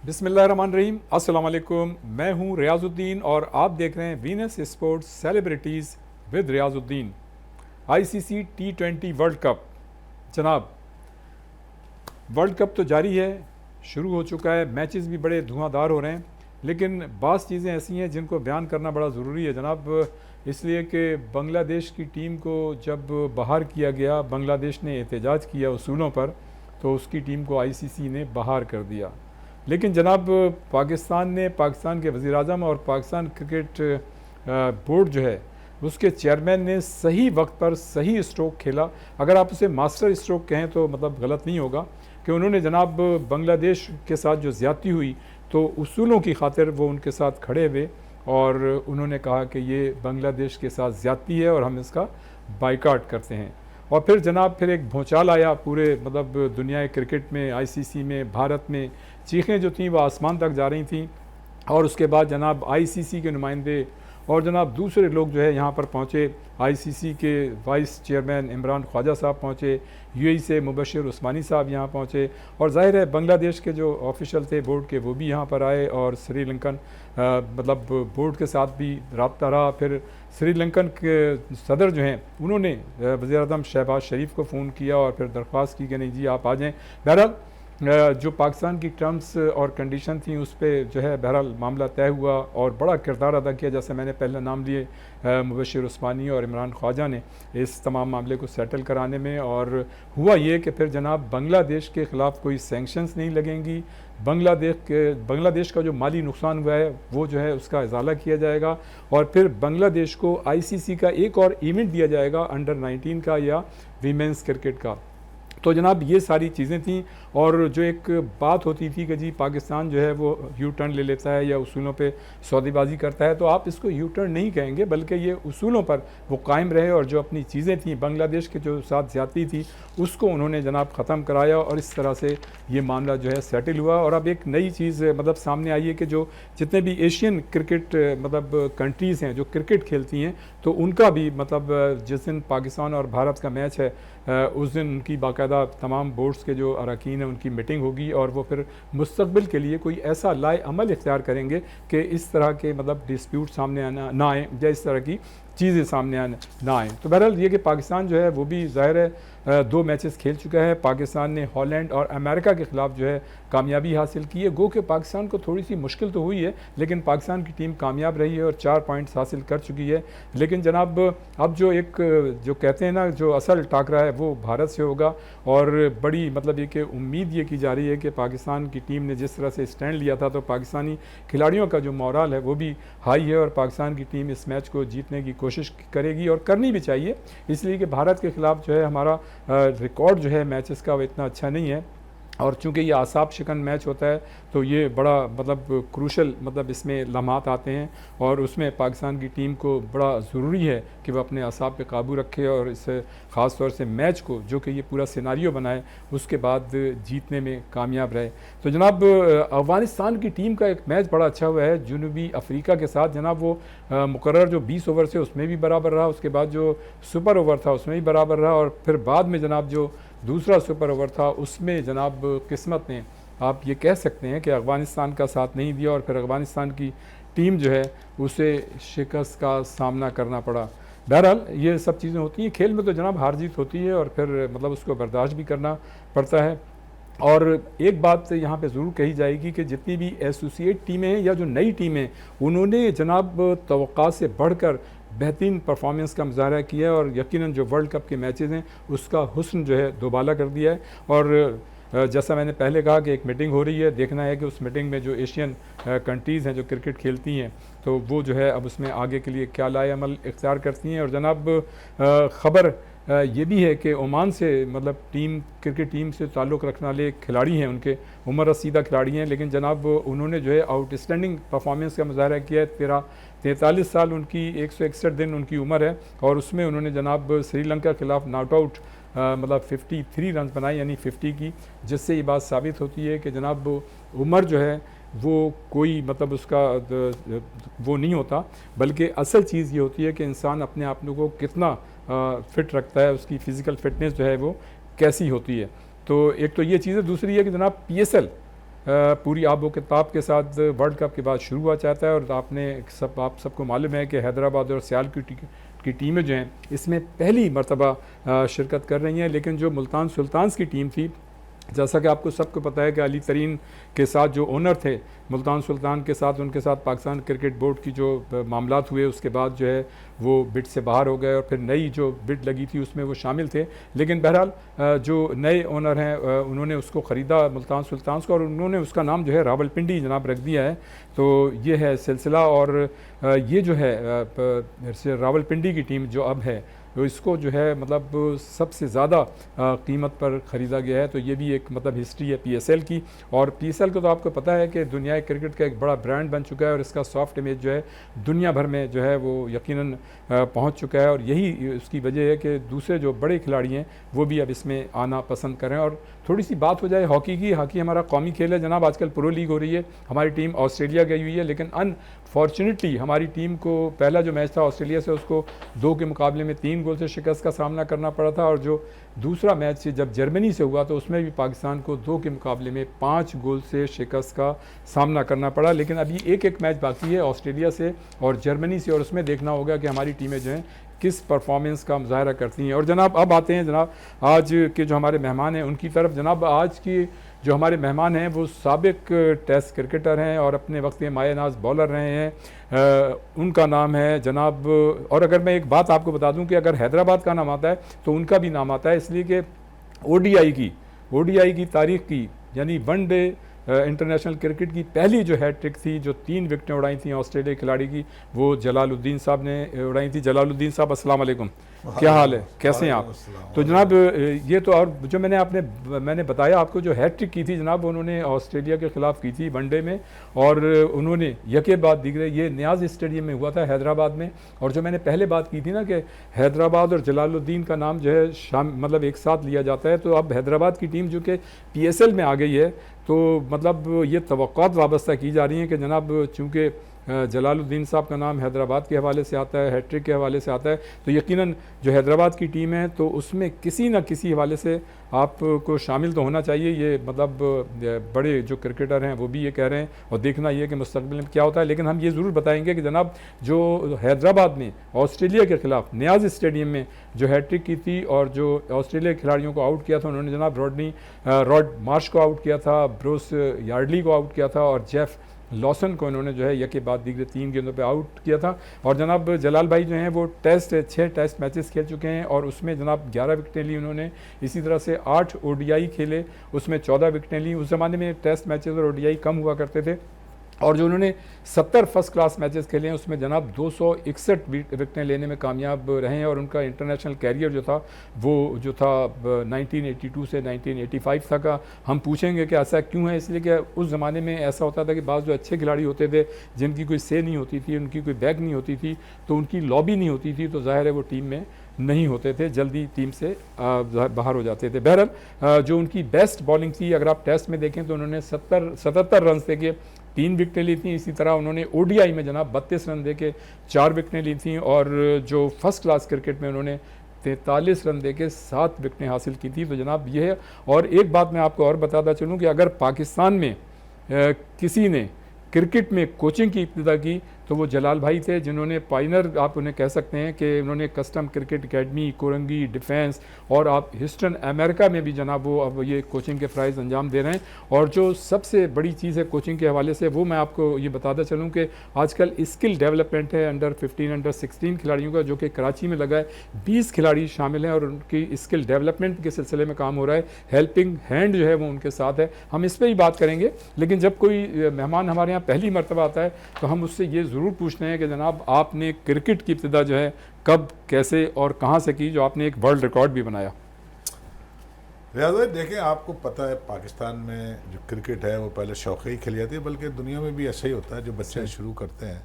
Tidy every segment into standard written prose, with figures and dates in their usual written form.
बिस्मिल्लाहिर्रहमानिर्रहीम, अस्सलाम वालेकुम। मैं हूं रियाजुद्दीन और आप देख रहे हैं Venus sports celebrities with Riyazuddin. ICC T20 world cup. जनाब, वर्ल्ड कप तो जारी है, शुरू हो चुका है, मैचेस भी बड़े धुआंधार हो रहे हैं, लेकिन बाज़ चीज़ें ऐसी हैं जिनको बयान करना बड़ा ज़रूरी है जनाब। इसलिए कि बांग्लादेश की टीम को जब बाहर किया गया, बांग्लादेश ने एहतजाज किया उसूलों पर, तो उसकी टीम को आईसीसी ने बाहर कर दिया। लेकिन जनाब, पाकिस्तान के वज़ीर-ए-आज़म और पाकिस्तान क्रिकेट बोर्ड जो है, उसके चेयरमैन ने सही वक्त पर सही स्ट्रोक खेला। अगर आप उसे मास्टर स्ट्रोक कहें तो मतलब गलत नहीं होगा, कि उन्होंने जनाब बांग्लादेश के साथ जो ज़्यादती हुई तो उसूलों की खातिर वो उनके साथ खड़े हुए और उन्होंने कहा कि ये बांग्लादेश के साथ ज़्यादती है और हम इसका बाइकाट करते हैं। और फिर जनाब एक भूचाल आया पूरे मतलब दुनिया क्रिकेट में, आईसीसी में, भारत में। चीखें जो थीं वो आसमान तक जा रही थीं। और उसके बाद जनाब आईसीसी के नुमाइंदे और जनाब दूसरे लोग जो है यहाँ पर पहुँचे। आईसीसी के वाइस चेयरमैन इमरान ख्वाजा साहब पहुँचे, यूएई से मुबशिर उस्मानी साहब यहाँ पहुँचे, और ज़ाहिर है बांग्लादेश के जो ऑफिशियल थे बोर्ड के वो भी यहाँ पर आए, और श्रीलंकन मतलब बोर्ड के साथ भी रब्ता रहा। फिर श्रीलंकन के सदर जो हैं उन्होंने वज़ीर-ए-आज़म शहबाज शरीफ को फ़ोन किया और फिर दरख्वास्त की कि नहीं जी आप आ जाएँ। बहरहाल जो पाकिस्तान की टर्म्स और कंडीशन थी उस पर जो है बहरहाल मामला तय हुआ और बड़ा किरदार अदा किया, जैसे मैंने पहले नाम लिए मुबशिर उस्मानी और इमरान ख्वाजा ने, इस तमाम मामले को सेटल कराने में। और हुआ ये कि फिर जनाब बांग्लादेश के ख़िलाफ़ कोई सेंक्शंस नहीं लगेंगी। बांग्लादेश का जो माली नुकसान हुआ है वो जो है उसका इजाला किया जाएगा, और फिर बांग्लादेश को आईसीसी का एक और इवेंट दिया जाएगा अंडर 19 का या वीमेंस क्रिकेट का। तो जनाब ये सारी चीज़ें थीं। और जो एक बात होती थी कि जी पाकिस्तान जो है वो यू टर्न ले लेता है या उसूलों पे सौदेबाजी करता है, तो आप इसको यू टर्न नहीं कहेंगे, बल्कि ये उसूलों पर वो कायम रहे और जो अपनी चीज़ें थीं, बांग्लादेश के जो साथ ज़्यादती थी उसको उन्होंने जनाब ख़त्म कराया, और इस तरह से ये मामला जो है सेटल हुआ। और अब एक नई चीज़ मतलब सामने आई है कि जो जितने भी एशियन क्रिकेट मतलब कंट्रीज़ हैं जो क्रिकेट खेलती हैं, तो उनका भी मतलब जिस दिन पाकिस्तान और भारत का मैच है उस दिन उनकी बाकायदा तमाम बोर्ड्स के जो अरकान हैं उनकी मीटिंग होगी, और वो फिर मुस्तकबिल के लिए कोई ऐसा लाए अमल इख्तियार करेंगे कि इस तरह के मतलब डिस्प्यूट सामने ना आए या इस तरह की चीज़ें सामने ना आएँ। तो बहरहाल ये कि पाकिस्तान जो है वो भी ज़ाहिर है 2 मैचेस खेल चुका है। पाकिस्तान ने हॉलैंड और अमेरिका के ख़िलाफ़ जो है कामयाबी हासिल की है। गो कि पाकिस्तान को थोड़ी सी मुश्किल तो हुई है, लेकिन पाकिस्तान की टीम कामयाब रही है और 4 पॉइंट्स हासिल कर चुकी है। लेकिन जनाब अब जो कहते हैं ना, जो असल टाकरा है वो भारत से होगा, और बड़ी मतलब ये कि उम्मीद ये की जा रही है कि पाकिस्तान की टीम ने जिस तरह से स्टैंड लिया था, तो पाकिस्तानी खिलाड़ियों का जो मोराल है वो भी हाई है, और पाकिस्तान की टीम इस मैच को जीतने की कोशिश करेगी और करनी भी चाहिए, इसलिए कि भारत के ख़िलाफ़ जो है हमारा रिकॉर्ड जो है मैचेस का वो इतना अच्छा नहीं है। और चूँकि ये आसाब शिकन मैच होता है तो ये बड़ा मतलब क्रूशल मतलब इसमें लम्हात आते हैं, और उसमें पाकिस्तान की टीम को बड़ा ज़रूरी है कि वह अपने आसाब पे काबू रखे और इस ख़ास तौर से मैच को, जो कि ये पूरा सिनारियो बनाए, उसके बाद जीतने में कामयाब रहे। तो जनाब अफ़गानिस्तान की टीम का एक मैच बड़ा अच्छा हुआ है जनूबी अफ्रीका के साथ। जनाब वो मुकर्रर जो 20 ओवर से उसमें भी बराबर रहा, उसके बाद जो सुपर ओवर था उसमें भी बराबर रहा, और फिर बाद में जनाब जो दूसरा सुपर ओवर था उसमें जनाब किस्मत ने, आप ये कह सकते हैं कि अफ़गानिस्तान का साथ नहीं दिया, और फिर अफ़गानिस्तान की टीम जो है उसे शिकस्त का सामना करना पड़ा। बहरहाल ये सब चीज़ें होती हैं खेल में, तो जनाब हार जीत होती है और फिर मतलब उसको बर्दाश्त भी करना पड़ता है। और एक बात यहाँ पे ज़रूर कही जाएगी कि जितनी भी एसोसिएट टीमें हैं या जो नई टीमें, उन्होंने जनाब तवक्का से बढ़कर बेहतरीन परफॉर्मेंस का मुजाहरा किया है और यकीनन जो वर्ल्ड कप के मैचेस हैं उसका हुस्न जो है दोबाला कर दिया है। और जैसा मैंने पहले कहा कि एक मीटिंग हो रही है, देखना है कि उस मीटिंग में जो एशियन कंट्रीज़ हैं जो क्रिकेट खेलती हैं तो वो जो है अब उसमें आगे के लिए क्या लाए अमल इख्तियार करती हैं। और जनाब ख़बर ये भी है कि ओमान से मतलब क्रिकेट टीम से ताल्लुक़ रखने वाले खिलाड़ी हैं, उनके उम्र रसीदा खिलाड़ी हैं, लेकिन जनाब उन्होंने जो है आउटस्टैंडिंग परफॉर्मेंस का मुजाहरा किया है। 43 साल उनकी 161 दिन उनकी उम्र है और उसमें उन्होंने जनाब श्रीलंका के खिलाफ नॉट आउट मतलब 53 रन बनाए यानी 50 की, जिससे ये बात साबित होती है कि जनाब उम्र जो है वो कोई मतलब उसका वो नहीं होता, बल्कि असल चीज़ ये होती है कि इंसान अपने आप को कितना फ़िट रखता है, उसकी फ़िज़िकल फ़िटनेस जो है वो कैसी होती है। तो एक तो ये चीज़ है, दूसरी है कि जनाब PSL पूरी आबो किताब के साथ वर्ल्ड कप के बाद शुरू हुआ चाहता है और आप सबको मालूम है कि हैदराबाद और सियाल की टीमें जो हैं इसमें पहली मरतबा शिरकत कर रही हैं। लेकिन जो मुल्तान सुल्तान्स की टीम थी, जैसा कि आपको सबको पता है कि अली तरीन के साथ जो ओनर थे मुल्तान सुल्तान के साथ, उनके साथ पाकिस्तान क्रिकेट बोर्ड की जो मामलात हुए उसके बाद जो है वो बिड से बाहर हो गए और फिर नई जो बिड लगी थी उसमें वो शामिल थे। लेकिन बहरहाल जो नए ओनर हैं उन्होंने उसको ख़रीदा मुल्तान सुल्तान्स को और उन्होंने उसका नाम जो है रावलपिंडी जनाब रख दिया है। तो ये है सिलसिला। और ये जो है रावलपिंडी की टीम जो अब है तो इसको जो है मतलब सबसे ज़्यादा कीमत पर ख़रीदा गया है। तो ये भी एक मतलब हिस्ट्री है PSL की। और PSL को तो आपको पता है कि दुनिया क्रिकेट का एक बड़ा ब्रांड बन चुका है और इसका सॉफ्ट इमेज जो है दुनिया भर में जो है वो यकीनन पहुंच चुका है। और यही उसकी वजह है कि दूसरे जो बड़े खिलाड़ी हैं वो भी अब इसमें आना पसंद करें। और थोड़ी सी बात हो जाए हॉकी की। हॉकी हमारा कौमी खेल है जनाब, आजकल प्रो लीग हो रही है, हमारी टीम ऑस्ट्रेलिया गई हुई है, लेकिन अनफॉर्चुनेटली हमारी टीम को पहला जो मैच था ऑस्ट्रेलिया से उसको 2 के मुकाबले में 3 गोल से शिकस्त का सामना करना पड़ा था। और जो दूसरा मैच जब जर्मनी से हुआ तो उसमें भी पाकिस्तान को 2 के मुकाबले में 5 गोल से शिकस्त का सामना करना पड़ा। लेकिन अभी एक मैच बाकी है ऑस्ट्रेलिया से और जर्मनी से और उसमें देखना होगा कि हमारी टीमें जो हैं किस परफॉर्मेंस का मुजाहरा करती हैं। और जनाब अब आते हैं जनाब आज के जो हमारे मेहमान हैं उनकी तरफ। जनाब आज की जो हमारे मेहमान हैं वो साबिक टेस्ट क्रिकेटर हैं और अपने वक्त में मायानाज बॉलर रहे हैं। उनका नाम है जनाब, और अगर मैं एक बात आपको बता दूं कि अगर हैदराबाद का नाम आता है तो उनका भी नाम आता है, इसलिए कि ODI की तारीख की यानी वनडे इंटरनेशनल क्रिकेट की पहली जो हैट्रिक थी, जो 3 विकेटें उड़ाई थी ऑस्ट्रेलिया खिलाड़ी की, वो जलालुद्दीन साहब ने उड़ाई थी। जलालुद्दीन साहब अस्सलाम वालेकुम, क्या हाल है, कैसे हैं आप? तो जनाब ये तो और जो मैंने बताया आपको जो हैट्रिक की थी जनाब, उन्होंने ऑस्ट्रेलिया के ख़िलाफ़ की थी वनडे में और उन्होंने यके बाद दिगरे ये न्याज स्टेडियम में हुआ था हैदराबाद में। और जो मैंने पहले बात की थी ना कि हैदराबाद और जलालुद्दीन का नाम जो है मतलब एक साथ लिया जाता है, तो अब हैदराबाद की टीम जो कि PSL में आ गई है तो मतलब ये तवक्कुआत वाबस्ता की जा रही हैं कि जनाब चूँकि जलालुद्दीन साहब का नाम हैदराबाद के हवाले से आता है, हैट्रिक के हवाले से आता है, तो यकीनन जो हैदराबाद की टीम है तो उसमें किसी न किसी हवाले से आपको शामिल तो होना चाहिए। ये मतलब बड़े जो क्रिकेटर हैं वो भी ये कह रहे हैं और देखना ये कि मुस्तकबिल में क्या होता है। लेकिन हम ये ज़रूर बताएंगे कि जनाब जो हैदराबाद में ऑस्ट्रेलिया के ख़िलाफ़ न्याज स्टेडियम में जो हैट्रिक की थी और जो ऑस्ट्रेलिया के खिलाड़ियों को आउट किया था, उन्होंने जनाब रॉड मार्श को आउट किया था, ब्रूस यार्डली को आउट किया था और जेफ लॉसन को इन्होंने जो है यके बाद दीगरे 3 गेंदों पे आउट किया था। और जनाब जलाल भाई जो हैं वो 6 टेस्ट मैचेस खेल चुके हैं और उसमें जनाब 11 विकेटें ली उन्होंने। इसी तरह से 8 ODI खेले, उसमें 14 विकेटें ली। उस ज़माने में टेस्ट मैचेस और ODI कम हुआ करते थे। और जो उन्होंने 70 फर्स्ट क्लास मैचेस खेले हैं उसमें जनाब 261 विकेटें लेने में कामयाब रहे हैं। और उनका इंटरनेशनल कैरियर जो था वो 1982 से 1985 तक का। हम पूछेंगे कि ऐसा क्यों है, इसलिए कि उस ज़माने में ऐसा होता था कि बाज़ जो अच्छे खिलाड़ी होते थे जिनकी कोई से नहीं होती थी, उनकी कोई बैग नहीं होती थी, तो उनकी लॉबी नहीं होती थी, तो ज़ाहिर है वो टीम में नहीं होते थे, जल्दी टीम से बाहर हो जाते थे। बहरहाल जो उनकी बेस्ट बॉलिंग थी, अगर आप टेस्ट में देखें तो उन्होंने 77 रन दे के 3 विकेटें ली थी। इसी तरह उन्होंने ODI में जनाब 32 रन दे के 4 विकेटें ली थी और जो फर्स्ट क्लास क्रिकेट में उन्होंने 43 रन दे के 7 विकेटें हासिल की थी। तो जनाब ये है। और एक बात मैं आपको और बताता चलूँ कि अगर पाकिस्तान में किसी ने क्रिकेट में कोचिंग की इब्तिदा की तो वो जलाल भाई थे जिन्होंने पाइनर आप उन्हें कह सकते हैं कि उन्होंने custom cricket academy, Korangi, defence और आप हिस्टन अमेरिका में भी जनाब वो अब ये कोचिंग के फ़राइज़ अंजाम दे रहे हैं। और जो सबसे बड़ी चीज़ है कोचिंग के हवाले से वो मैं आपको ये बताता चलूँ कि आजकल स्किल डेवलपमेंट है अंडर 15 अंडर 16 खिलाड़ियों का, जो कि कराची में लगा है। 20 खिलाड़ी शामिल हैं और उनकी स्किल डेवलपमेंट के सिलसिले में काम हो रहा है। हेल्पिंग हैंड जो है वो उनके साथ है। हम इस पर ही बात करेंगे, लेकिन जब कोई मेहमान हमारे यहाँ पहली मरतबा आता है तो हम उससे ये ज़रूर पूछते हैं कि जनाब आपने क्रिकेट की इब्तिदा जो है कब, कैसे और कहाँ से की, जो आपने एक वर्ल्ड रिकॉर्ड भी बनाया। रियाज भाई देखें, आपको पता है पाकिस्तान में जो क्रिकेट है वो पहले शौक ही खेली जाती है, बल्कि दुनिया में भी ऐसा ही होता है। जो बच्चे शुरू करते हैं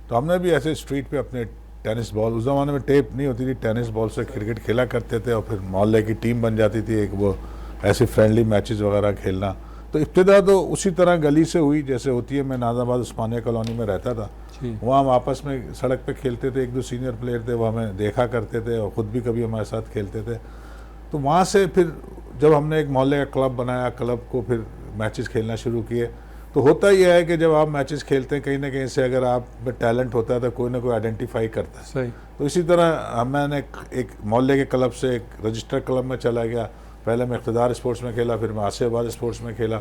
तो हमने भी ऐसे स्ट्रीट पे अपने टेनिस बॉल, उस ज़माने में टेप नहीं होती थी, टेनिस बॉल से क्रिकेट खेला करते थे और फिर मोहल्ले की टीम बन जाती थी एक, वो ऐसे फ्रेंडली मैचेस वगैरह खेलना। तो इब्तिदा तो उसी तरह गली से हुई जैसे होती है। मैं नाजाबाद उस्मानिया कॉलोनी में रहता था, वहाँ हम आपस में सड़क पे खेलते थे। एक दो सीनियर प्लेयर थे वो हमें देखा करते थे और ख़ुद भी कभी हमारे साथ खेलते थे। तो वहाँ से फिर जब हमने एक मोहल्ले का क्लब बनाया, क्लब को फिर मैचेस खेलना शुरू किए, तो होता यह है कि जब आप मैचेस खेलते हैं कहीं ना कहीं से अगर आप में टैलेंट होता है तो कोई ना कोई आइडेंटिफाई करता है। सही। तो इसी तरह मैंने एक मोहल्ले के क्लब से एक रजिस्टर्ड क्लब में चला गया। पहले मैं इक़्तिदार स्पोर्ट्स में खेला, फिर मैं आसिफाबाद स्पोर्ट्स में खेला।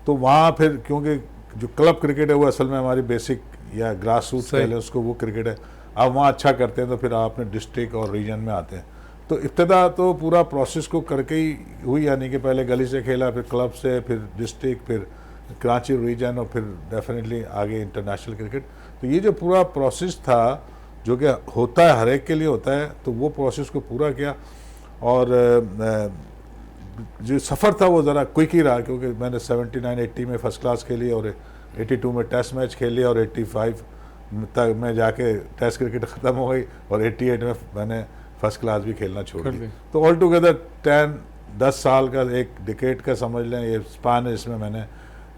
तो वहाँ फिर क्योंकि जो क्लब क्रिकेट है वो असल में हमारी बेसिक या ग्रास रूट कह लें उसको, वो क्रिकेट है। आप वहाँ अच्छा करते हैं तो फिर आप अपने डिस्ट्रिक्ट और रीजन में आते हैं। तो इब्तिदा तो पूरा प्रोसेस को करके ही हुई, यानी कि पहले गली से खेला, फिर क्लब से, फिर डिस्ट्रिक्ट, फिर कराची रीजन और फिर डेफिनेटली आगे इंटरनेशनल क्रिकेट। तो ये जो पूरा प्रोसेस था जो कि होता है हर एक के लिए होता है, तो वो प्रोसेस को पूरा किया। और जो सफ़र था वो ज़रा क्विक ही रहा, क्योंकि मैंने 79-80 में फ़र्स्ट क्लास खेली और 82 में टेस्ट मैच खेल लिया और 85 तक में जाके टेस्ट क्रिकेट ख़त्म हो गई और 88 में मैंने फर्स्ट क्लास भी खेलना छोड़ दी। तो ऑल टुगेदर 10 साल का, एक डिकेड का समझ लें ये स्पान है, इसमें मैंने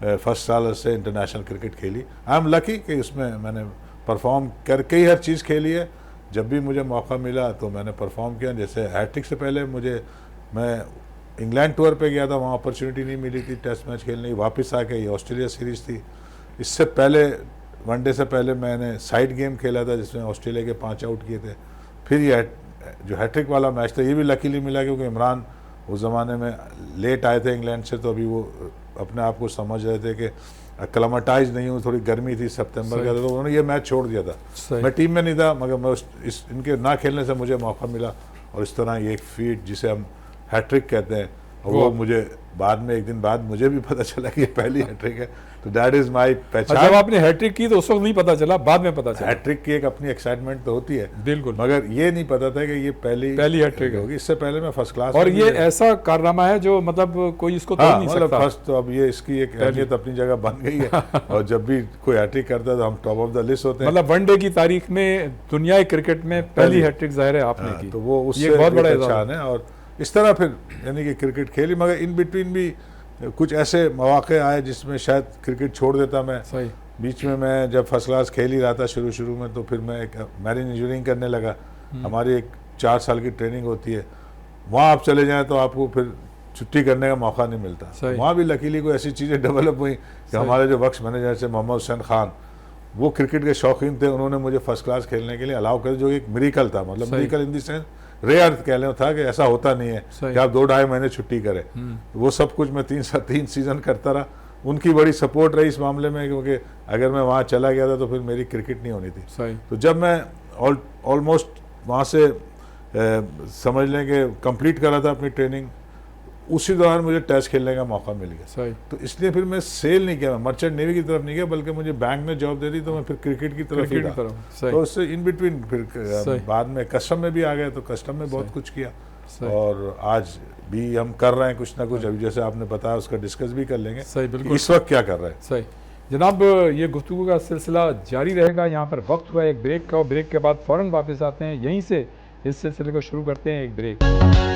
फर्स्ट साल से इंटरनेशनल क्रिकेट खेली। आई एम लकी कि उसमें मैंने परफॉर्म करके ही हर चीज़ खेली है। जब भी मुझे मौका मिला तो मैंने परफॉर्म किया। जैसे हैट्रिक से पहले मैं इंग्लैंड टूर पे गया था, वहाँ अपॉर्चुनिटी नहीं मिली थी टेस्ट मैच खेलने की। वापस आके ये ऑस्ट्रेलिया सीरीज़ थी। इससे पहले वनडे से पहले मैंने साइड गेम खेला था जिसमें ऑस्ट्रेलिया के 5 आउट किए थे। फिर ये जो हैट्रिक वाला मैच था ये भी लकीली मिला, क्योंकि इमरान उस ज़माने में लेट आए थे इंग्लैंड से, तो अभी वो अपने आप को समझ रहे थे कि एक्लेमेटाइज नहीं हूँ, थोड़ी गर्मी थी सितंबर का, तो उन्होंने ये मैच छोड़ दिया था। मैं टीम में नहीं था, मगर मैं इनके ना खेलने से मुझे मौका मिला और इस तरह ये एक फीट जिसे हम हैट्रिक कहते हैं, और वो मुझे बाद में एक दिन बाद मुझे भी पता चला कि ये पहली हैट्रिक है। तो दैट इज़ माई पहचान। जब आपने हैट्रिक की तो उस वक्त नहीं पता चला, बाद में पता चला। हैट्रिक की एक अपनी एक्साइटमेंट तो होती है बिल्कुल, मगर ये नहीं पता था कि ये पहली हैट्रिक होगी। इससे पहले मैं फर्स्ट क्लास और ये ऐसा कारनामा है जो मतलब कोई इसको तोड़ नहीं सकता। फर्स्ट तो अब ये इसकी एक अहमियत अपनी जगह बन गई है और जब भी कोई हैट्रिक करता है तो हम टॉप ऑफ द लिस्ट होते हैं। मतलब वनडे की तारीख में दुनियाई क्रिकेट में पहली हैट्रिक जाहिर है आपने की, तो वो उससे बहुत बड़ा पहचान है। और इस तरह फिर यानी कि क्रिकेट खेली, मगर इन बिटवीन भी कुछ ऐसे मौके आए जिसमें शायद क्रिकेट छोड़ देता मैं। सही। बीच में मैं जब फर्स्ट क्लास खेल ही रहा था शुरू में, तो फिर मैं एक मैरीन इंजीनियरिंग करने लगा। हमारी एक 4 साल की ट्रेनिंग होती है, वहाँ आप चले जाएं तो आपको फिर छुट्टी करने का मौका नहीं मिलता। वहाँ भी लकीली कोई ऐसी चीज़ें डेवलप हुई कि हमारे जो वर्क्स मैनेजर से मोहम्मद हुसैन खान, वो क्रिकेट के शौकीन थे, उन्होंने मुझे फर्स्ट क्लास खेलने के लिए अलाउ कर, जो एक मिरेकल था। मतलब miracle in the sense rare कह लें था कि ऐसा होता नहीं है कि आप 2-2.5 महीने छुट्टी करें। वो सब कुछ मैं 3 सीज़न करता रहा। उनकी बड़ी सपोर्ट रही इस मामले में, क्योंकि अगर मैं वहाँ चला गया था तो फिर मेरी क्रिकेट नहीं होनी थी। तो जब मैं ऑलमोस्ट वहाँ से समझ लें कि कंप्लीट करा था अपनी ट्रेनिंग, उसी दौरान मुझे टेस्ट खेलने का मौका मिल गया। तो इसलिए फिर मैं सेल नहीं किया, मैं मर्चेंट नेवी की तरफ नहीं गया, बल्कि मुझे बैंक ने जॉब दे दी, तो मैं फिर क्रिकेट की तरफ ही था। तो उससे इन बिटवीन फिर बाद में कस्टम में भी आ गया, तो कस्टम में बहुत कुछ किया और आज भी हम कर रहे हैं कुछ ना कुछ। अभी जैसे आपने बताया उसका डिस्कस भी कर लेंगे। सही, बिल्कुल। इस वक्त क्या कर रहे हैं? सही जनाब, ये गुफ्तगू का सिलसिला जारी रहेगा। यहाँ पर वक्त हुआ एक ब्रेक का, और ब्रेक के बाद फ़ौरन वापस आते हैं, यहीं से इस सिलसिले को शुरू करते हैं। एक ब्रेक।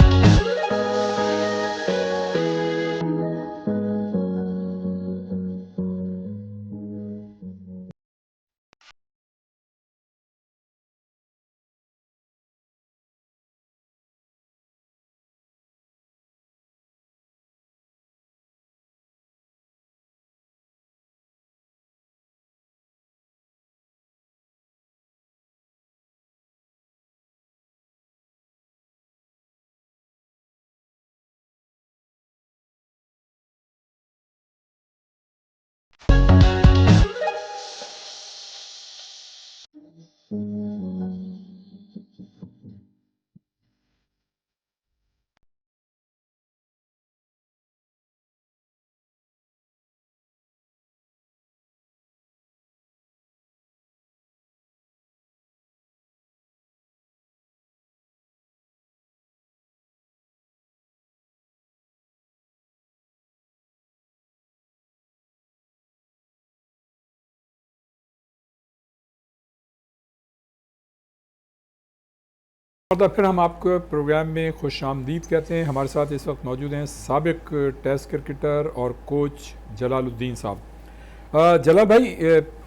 और फिर हम आपको प्रोग्राम में खुश आमदीद कहते हैं। हमारे साथ इस वक्त मौजूद हैं साबिक टेस्ट क्रिकेटर और कोच जलालुद्दीन साहब। जलाल भाई,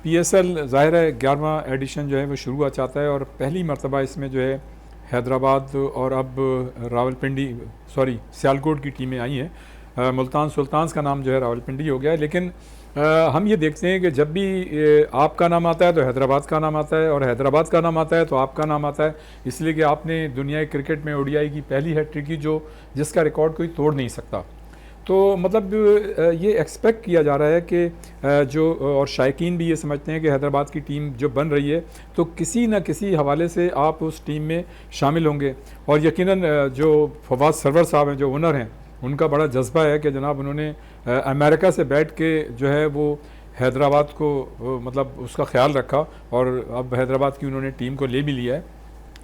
PSL ज़ाहिर है 11वां एडिशन जो है वो शुरू हुआ चाहता है और पहली मरतबा इसमें जो है हैदराबाद और अब रावलपिंडी सियालकोट की टीमें आई हैं। मुल्तान सुल्तान्स का नाम जो है रावलपिंडी हो गया है, लेकिन हम ये देखते हैं कि जब भी आपका नाम आता है तो हैदराबाद का नाम आता है और हैदराबाद का नाम आता है तो आपका नाम आता है, इसलिए कि आपने दुनियाई क्रिकेट में ODI की पहली हैट्रिक की जिसका रिकॉर्ड कोई तोड़ नहीं सकता। तो मतलब ये एक्सपेक्ट किया जा रहा है कि और शायकीन भी ये समझते हैं कि हैदराबाद की टीम जो बन रही है तो किसी न किसी हवाले से आप उस टीम में शामिल होंगे। और यकीनन जो फवाद सरवर साहब हैं, जो ओनर हैं, उनका बड़ा जज्बा है कि जनाब उन्होंने अमेरिका से बैठ के जो है वो हैदराबाद को मतलब उसका ख्याल रखा और अब हैदराबाद की उन्होंने टीम को ले भी लिया है।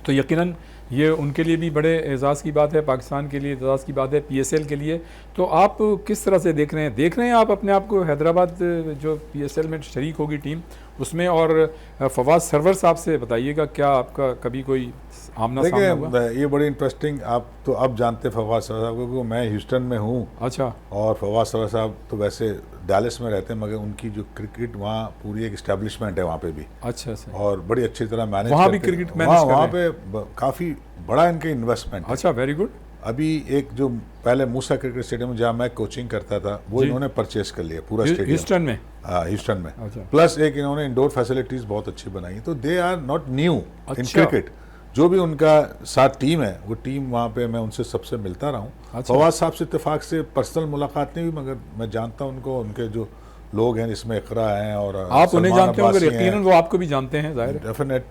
तो यकीनन ये उनके लिए भी बड़े एजाज़ की बात है, पाकिस्तान के लिए एजाज़ की बात है, PSL के लिए। तो आप किस तरह से देख रहे हैं आप अपने आप को हैदराबाद जो PSL में शरीक होगी टीम उसमें? और फवाद सरवर साहब से बताइएगा, क्या आपका कभी कोई आमना सामना हुआ? ये बड़ी इंटरेस्टिंग, आप तो अब जानते फवाद सरवर साहब को, क्योंकि मैं ह्यूस्टन में हूँ। अच्छा। और फवाद सरवर साहब तो वैसे डैलस में रहते हैं, मगर उनकी जो क्रिकेट वहाँ पूरी एक इस्टेब्लिशमेंट है वहाँ पे भी। अच्छा सर। और बड़ी अच्छी तरह मैनेज वहाँ भी क्रिकेट मैनेज वहाँ पे काफ़ी बड़ा इनके इन्वेस्टमेंट। अच्छा, वेरी गुड। अभी एक जो पहले मूसा क्रिकेट स्टेडियम जहाँ मैं कोचिंग करता था वो इन्होंने परचेस कर लिया पूरा स्टेडियम ह्यूस्टन में। हाँ, ह्यूस्टन में। अच्छा। प्लस एक इन्होंने इंडोर फैसिलिटीज बहुत अच्छी बनाई। तो they are not new in अच्छा। क्रिकेट। जो भी उनका साथ टीम है वो टीम वहाँ पे मैं उनसे सबसे मिलता रहा हूँ। अच्छा। फवाद साहब से इत्तेफाक से पर्सनल मुलाकात नहीं हुई, मगर मैं जानता हूँ उनको, उनके जो लोग हैं जिसमें इकरा हैं और आप उन्हें जानते होंगे, यकीनन वो आपको भी जानते हैं ज़ाहिर है। डेफिनेट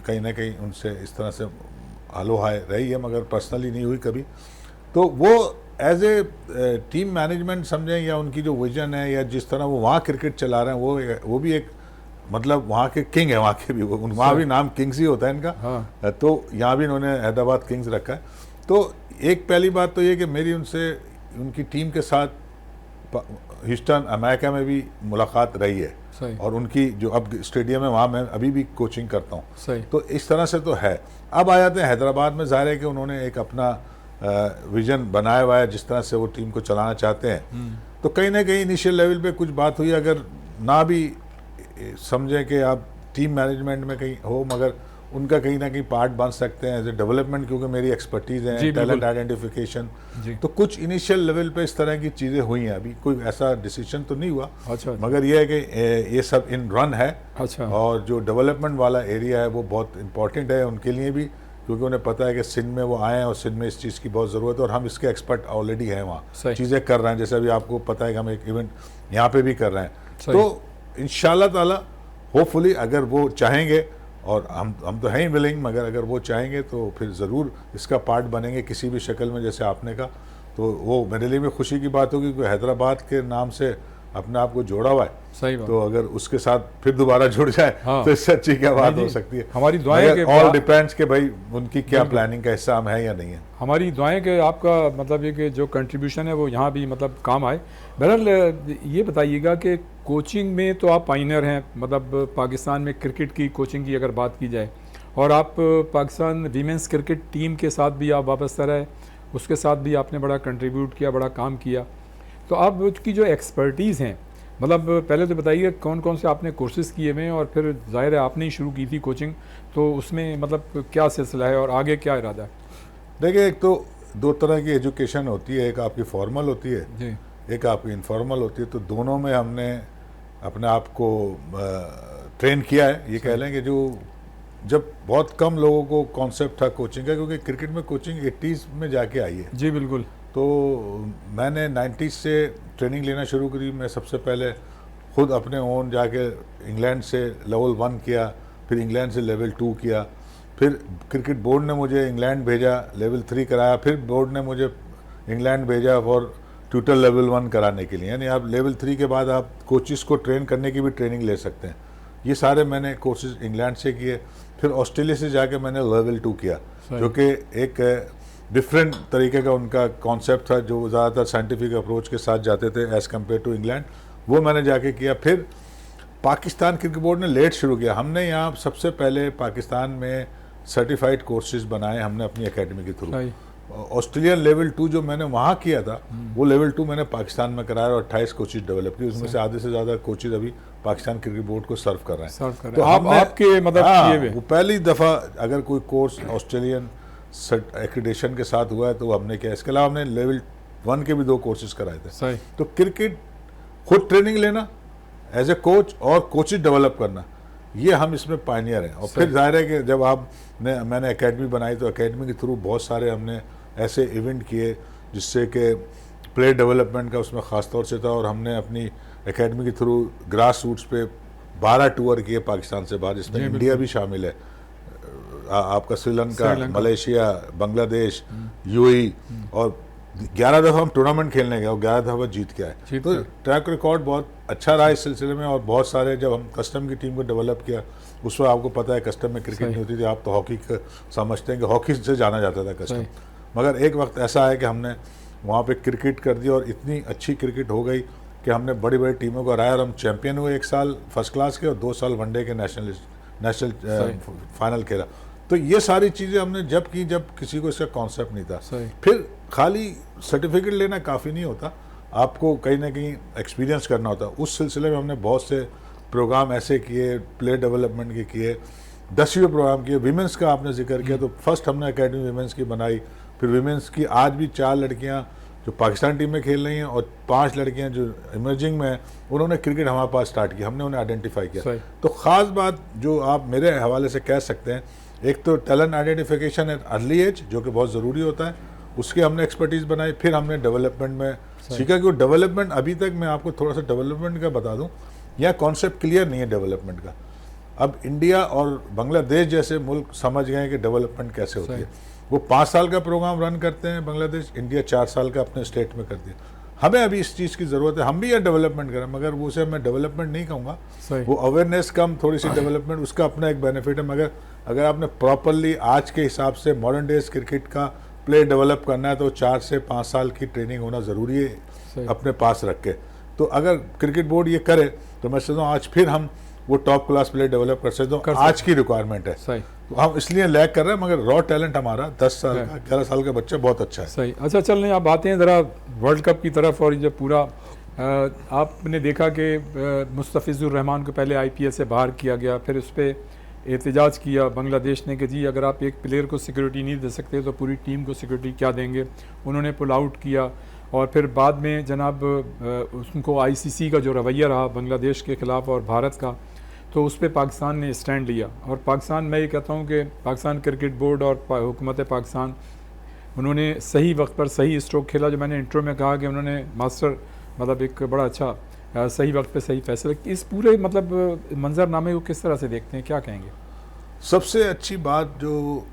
कहीं ना कहीं उनसे इस तरह से हालो हाय रही है, मगर पर्सनली नहीं हुई कभी। तो वो एज ए टीम मैनेजमेंट समझें या उनकी जो विजन है या जिस तरह वो वहाँ क्रिकेट चला रहे हैं वो भी एक मतलब वहाँ के किंग है। वहाँ के भी वहाँ भी नाम किंग्स ही होता है इनका। हाँ। तो यहाँ भी इन्होंने हैदराबाद किंग्स रखा है। तो एक पहली बात तो ये कि मेरी उनसे उनकी टीम के साथ ह्यूस्टन अमेरिका में भी मुलाकात रही है। सही। और उनकी जो अब स्टेडियम है वहाँ मैं अभी भी कोचिंग करता हूँ। सही। तो इस तरह से तो है। अब आ जाते हैं हैदराबाद में, जाहिर है कि उन्होंने एक अपना विजन बनाया हुआ है जिस तरह से वो टीम को चलाना चाहते हैं। तो कहीं ना कहीं इनिशियल लेवल पे कुछ बात हुई, अगर ना भी समझें कि आप टीम मैनेजमेंट में कहीं हो, मगर उनका कहीं ना कहीं पार्ट बन सकते हैं एज ए डेवलपमेंट, क्योंकि मेरी एक्सपर्टीज़ है टैलेंट आइडेंटिफिकेशन। तो कुछ इनिशियल लेवल पे इस तरह की चीज़ें हुई हैं। अभी कोई ऐसा डिसीजन तो नहीं हुआ। अच्छा। मगर यह है कि ये सब इन रन है। अच्छा। और जो डेवलपमेंट वाला एरिया है वो बहुत इंपॉर्टेंट है उनके लिए भी, क्योंकि उन्हें पता है कि सिंध में वो आए हैं और सिंध में इस चीज़ की बहुत ज़रूरत है और हम इसके एक्सपर्ट ऑलरेडी हैं वहाँ, चीज़ें कर रहे हैं। जैसे अभी आपको पता है कि हम एक इवेंट यहाँ पे भी कर रहे हैं। तो इंशाल्लाह ताला होपफुली अगर वो चाहेंगे, और हम तो हैं ही विलिंग, मगर अगर वो चाहेंगे तो फिर ज़रूर इसका पार्ट बनेंगे किसी भी शक्ल में, जैसे आपने कहा। तो वो मेरे लिए भी खुशी की बात होगी कि हैदराबाद के नाम से अपने आप को जोड़ा हुआ है। सही बात। तो अगर उसके साथ फिर दोबारा जुड़ जाए हाँ। तो इससे अच्छी क्या बात हो सकती है। हमारी दुआएं ऑल डिपेंड्स के भाई उनकी क्या प्लानिंग का हिस्सा हम है या नहीं है। हमारी दुआएं कि आपका मतलब ये कि जो कंट्रीब्यूशन है वो यहाँ भी मतलब काम आए। बहरहाल ये बताइएगा कि कोचिंग में तो आप पाइनर हैं, मतलब पाकिस्तान में क्रिकेट की कोचिंग की अगर बात की जाए, और आप पाकिस्तान वीमेंस क्रिकेट टीम के साथ भी आप वाबस्ता रहे, उसके साथ भी आपने बड़ा कंट्रीब्यूट किया, बड़ा काम किया। तो आप उसकी जो एक्सपर्टीज़ हैं, मतलब पहले तो बताइए कौन कौन से आपने कोर्सेज़ किए हुए हैं, और फिर ज़ाहिर है आपने ही शुरू की थी कोचिंग, तो उसमें मतलब क्या सिलसिला है और आगे क्या इरादा है? देखिए, एक तो दो तरह की एजुकेशन होती है, एक आपकी फॉर्मल होती है जी, एक आपकी इनफॉर्मल होती है। तो दोनों में हमने अपने आप को ट्रेन किया है। ये कह लें कि जो जब बहुत कम लोगों को कॉन्सेप्ट था कोचिंग का, क्योंकि क्रिकेट में कोचिंग 80s में जाके आई है। जी बिल्कुल। तो मैंने 90s से ट्रेनिंग लेना शुरू करी। मैं सबसे पहले खुद अपने ओन जाके इंग्लैंड से लेवल 1 किया, फिर इंग्लैंड से लेवल 2 किया, फिर क्रिकेट बोर्ड ने मुझे इंग्लैंड भेजा, लेवल 3 कराया, फिर बोर्ड ने मुझे इंग्लैंड भेजा फॉर ट्यूटर लेवल 1 कराने के लिए। यानी आप लेवल 3 के बाद आप कोचिज़ को ट्रेन करने की भी ट्रेनिंग ले सकते हैं। ये सारे मैंने कोर्सेज इंग्लैंड से किए। फिर ऑस्ट्रेलिया से जाके मैंने लेवल 2 किया, जो कि एक डिफरेंट तरीके का उनका कॉन्सेप्ट था, जो ज़्यादातर साइंटिफिक अप्रोच के साथ जाते थे एज़ कम्पेयर टू इंग्लैंड। वो मैंने जाके किया। फिर पाकिस्तान क्रिकेट बोर्ड ने लेट शुरू किया। हमने यहाँ सबसे पहले पाकिस्तान में सर्टिफाइड कोर्सेज बनाए हमने अपनी एकेडमी के थ्रू। ऑस्ट्रेलियन लेवल 2 जो मैंने वहाँ किया था, वो लेवल 2 मैंने पाकिस्तान में कराया और 28 कोचेज डेवलप किए। उसमें से आधे से ज़्यादा कोचेज अभी पाकिस्तान क्रिकेट बोर्ड को सर्व कर रहे हैं। तो आपके मतलब वो पहली दफ़ा अगर कोई कोर्स ऑस्ट्रेलियन एक्रीडेशन के साथ हुआ है तो हमने किया। इसके अलावा हमने लेवल 1 के भी 2 कोर्सेज कराए थे। तो क्रिकेट खुद ट्रेनिंग लेना एज ए कोच और कोचेज डेवलप करना, ये हम इसमें पायनियर हैं। और फिर जाहिर है कि जब मैंने एकेडमी बनाई तो एकेडमी के थ्रू बहुत सारे हमने ऐसे इवेंट किए जिससे कि प्लेयर डेवलपमेंट का उसमें ख़ास तौर से था। और हमने अपनी एकेडमी के थ्रू ग्रास रूट्स पे 12 टूर किए पाकिस्तान से बाहर, जिसमें इंडिया भी शामिल है, आपका श्रीलंका, मलेशिया, बांग्लादेश, यूएई। और 11 दफ़ा हम टूर्नामेंट खेलने गए और 11 दफ़ा जीत के आए। तो ट्रैक रिकॉर्ड बहुत अच्छा रहा इस सिलसिले में। और बहुत सारे जब हम कस्टम की टीम को डेवलप किया, उस वक्त आपको पता है कस्टम में क्रिकेट नहीं होती थी। आप तो हॉकी का समझते हैं कि हॉकी से जाना जाता था कस्टम, मगर एक वक्त ऐसा है कि हमने वहाँ पे क्रिकेट कर दी और इतनी अच्छी क्रिकेट हो गई कि हमने बड़ी बड़ी टीमों को हराया और हम चैंपियन हुए। 1 साल फर्स्ट क्लास के और 2 साल वनडे के नेशनल फाइनल खेला। तो ये सारी चीज़ें हमने जब की जब किसी को इसका कॉन्सेप्ट नहीं था। फिर खाली सर्टिफिकेट लेना काफ़ी नहीं होता, आपको कहीं ना कहीं एक्सपीरियंस करना होता। उस सिलसिले में हमने बहुत से प्रोग्राम ऐसे किए, प्लेयर डेवलपमेंट के किए, 10वीं प्रोग्राम किए। विमेंस का आपने जिक्र किया, तो फर्स्ट हमने एकेडमी विमेंस की बनाई। फिर विमेंस की आज भी 4 लड़कियां जो पाकिस्तान टीम में खेल रही हैं और 5 लड़कियां जो इमर्जिंग में हैं, उन्होंने क्रिकेट हमारे पास स्टार्ट किया। हमने उन्हें आइडेंटिफाई किया। तो ख़ास बात जो आप मेरे हवाले से कह सकते हैं, एक तो talent identification at early age, जो कि बहुत ज़रूरी होता है, उसकी हमने एक्सपर्टीज़ बनाई। फिर हमने डेवलपमेंट में सीखा कि डेवलपमेंट अभी तक मैं आपको थोड़ा सा डेवलपमेंट का बता दूं, यह कॉन्सेप्ट क्लियर नहीं है डेवलपमेंट का। अब इंडिया और बांग्लादेश जैसे मुल्क समझ गए कि डेवलपमेंट कैसे होती है। वो 5 साल का प्रोग्राम रन करते हैं बांग्लादेश, इंडिया 4 साल का अपने स्टेट में करती है। हमें अभी इस चीज़ की ज़रूरत है, हम भी यह डेवलपमेंट करें, मगर वो उसे मैं डेवलपमेंट नहीं कहूँगा, वो अवेयरनेस कम, थोड़ी सी डेवलपमेंट, उसका अपना एक बेनिफिट है। मगर अगर आपने प्रॉपरली आज के हिसाब से मॉडर्न डेज क्रिकेट का प्ले डेवलप करना है तो 4 से 5 साल की ट्रेनिंग होना ज़रूरी है अपने पास रख के। तो अगर क्रिकेट बोर्ड ये करे तो मैं समझता हूँ आज फिर हम वो टॉप क्लास प्लेयर डेवलप कर सकते हो। आज की रिक्वायरमेंट है, तो हम इसलिए लैग कर रहे हैं, मगर रॉ टैलेंट हमारा 10 साल का 11 साल का बच्चा बहुत अच्छा है। सही। अच्छा, चल रहे आप आते हैं ज़रा वर्ल्ड कप की तरफ। और जब पूरा आपने देखा कि मुस्तफ़िज़ुर रहमान को पहले IPL से बाहर किया गया, फिर उस पर एहतजाज किया बांग्लादेश ने कि जी अगर आप एक प्लेयर को सिक्योरिटी नहीं दे सकते तो पूरी टीम को सिक्योरिटी क्या देंगे। उन्होंने पुल आउट किया और फिर बाद में जनाब उनको ICC का जो रवैया रहा बांग्लादेश के ख़िलाफ़ और भारत का, तो उस पर पाकिस्तान ने स्टैंड लिया। और पाकिस्तान, मैं ये कहता हूँ कि पाकिस्तान क्रिकेट बोर्ड और हुकूमत पाकिस्तान, उन्होंने सही वक्त पर सही स्ट्रोक खेला। जो मैंने इंट्रो में कहा कि उन्होंने मास्टर मतलब एक बड़ा अच्छा सही वक्त पे सही फैसला। इस पूरे मतलब मंजरनामे को किस तरह से देखते हैं, क्या कहेंगे? सबसे अच्छी बात जो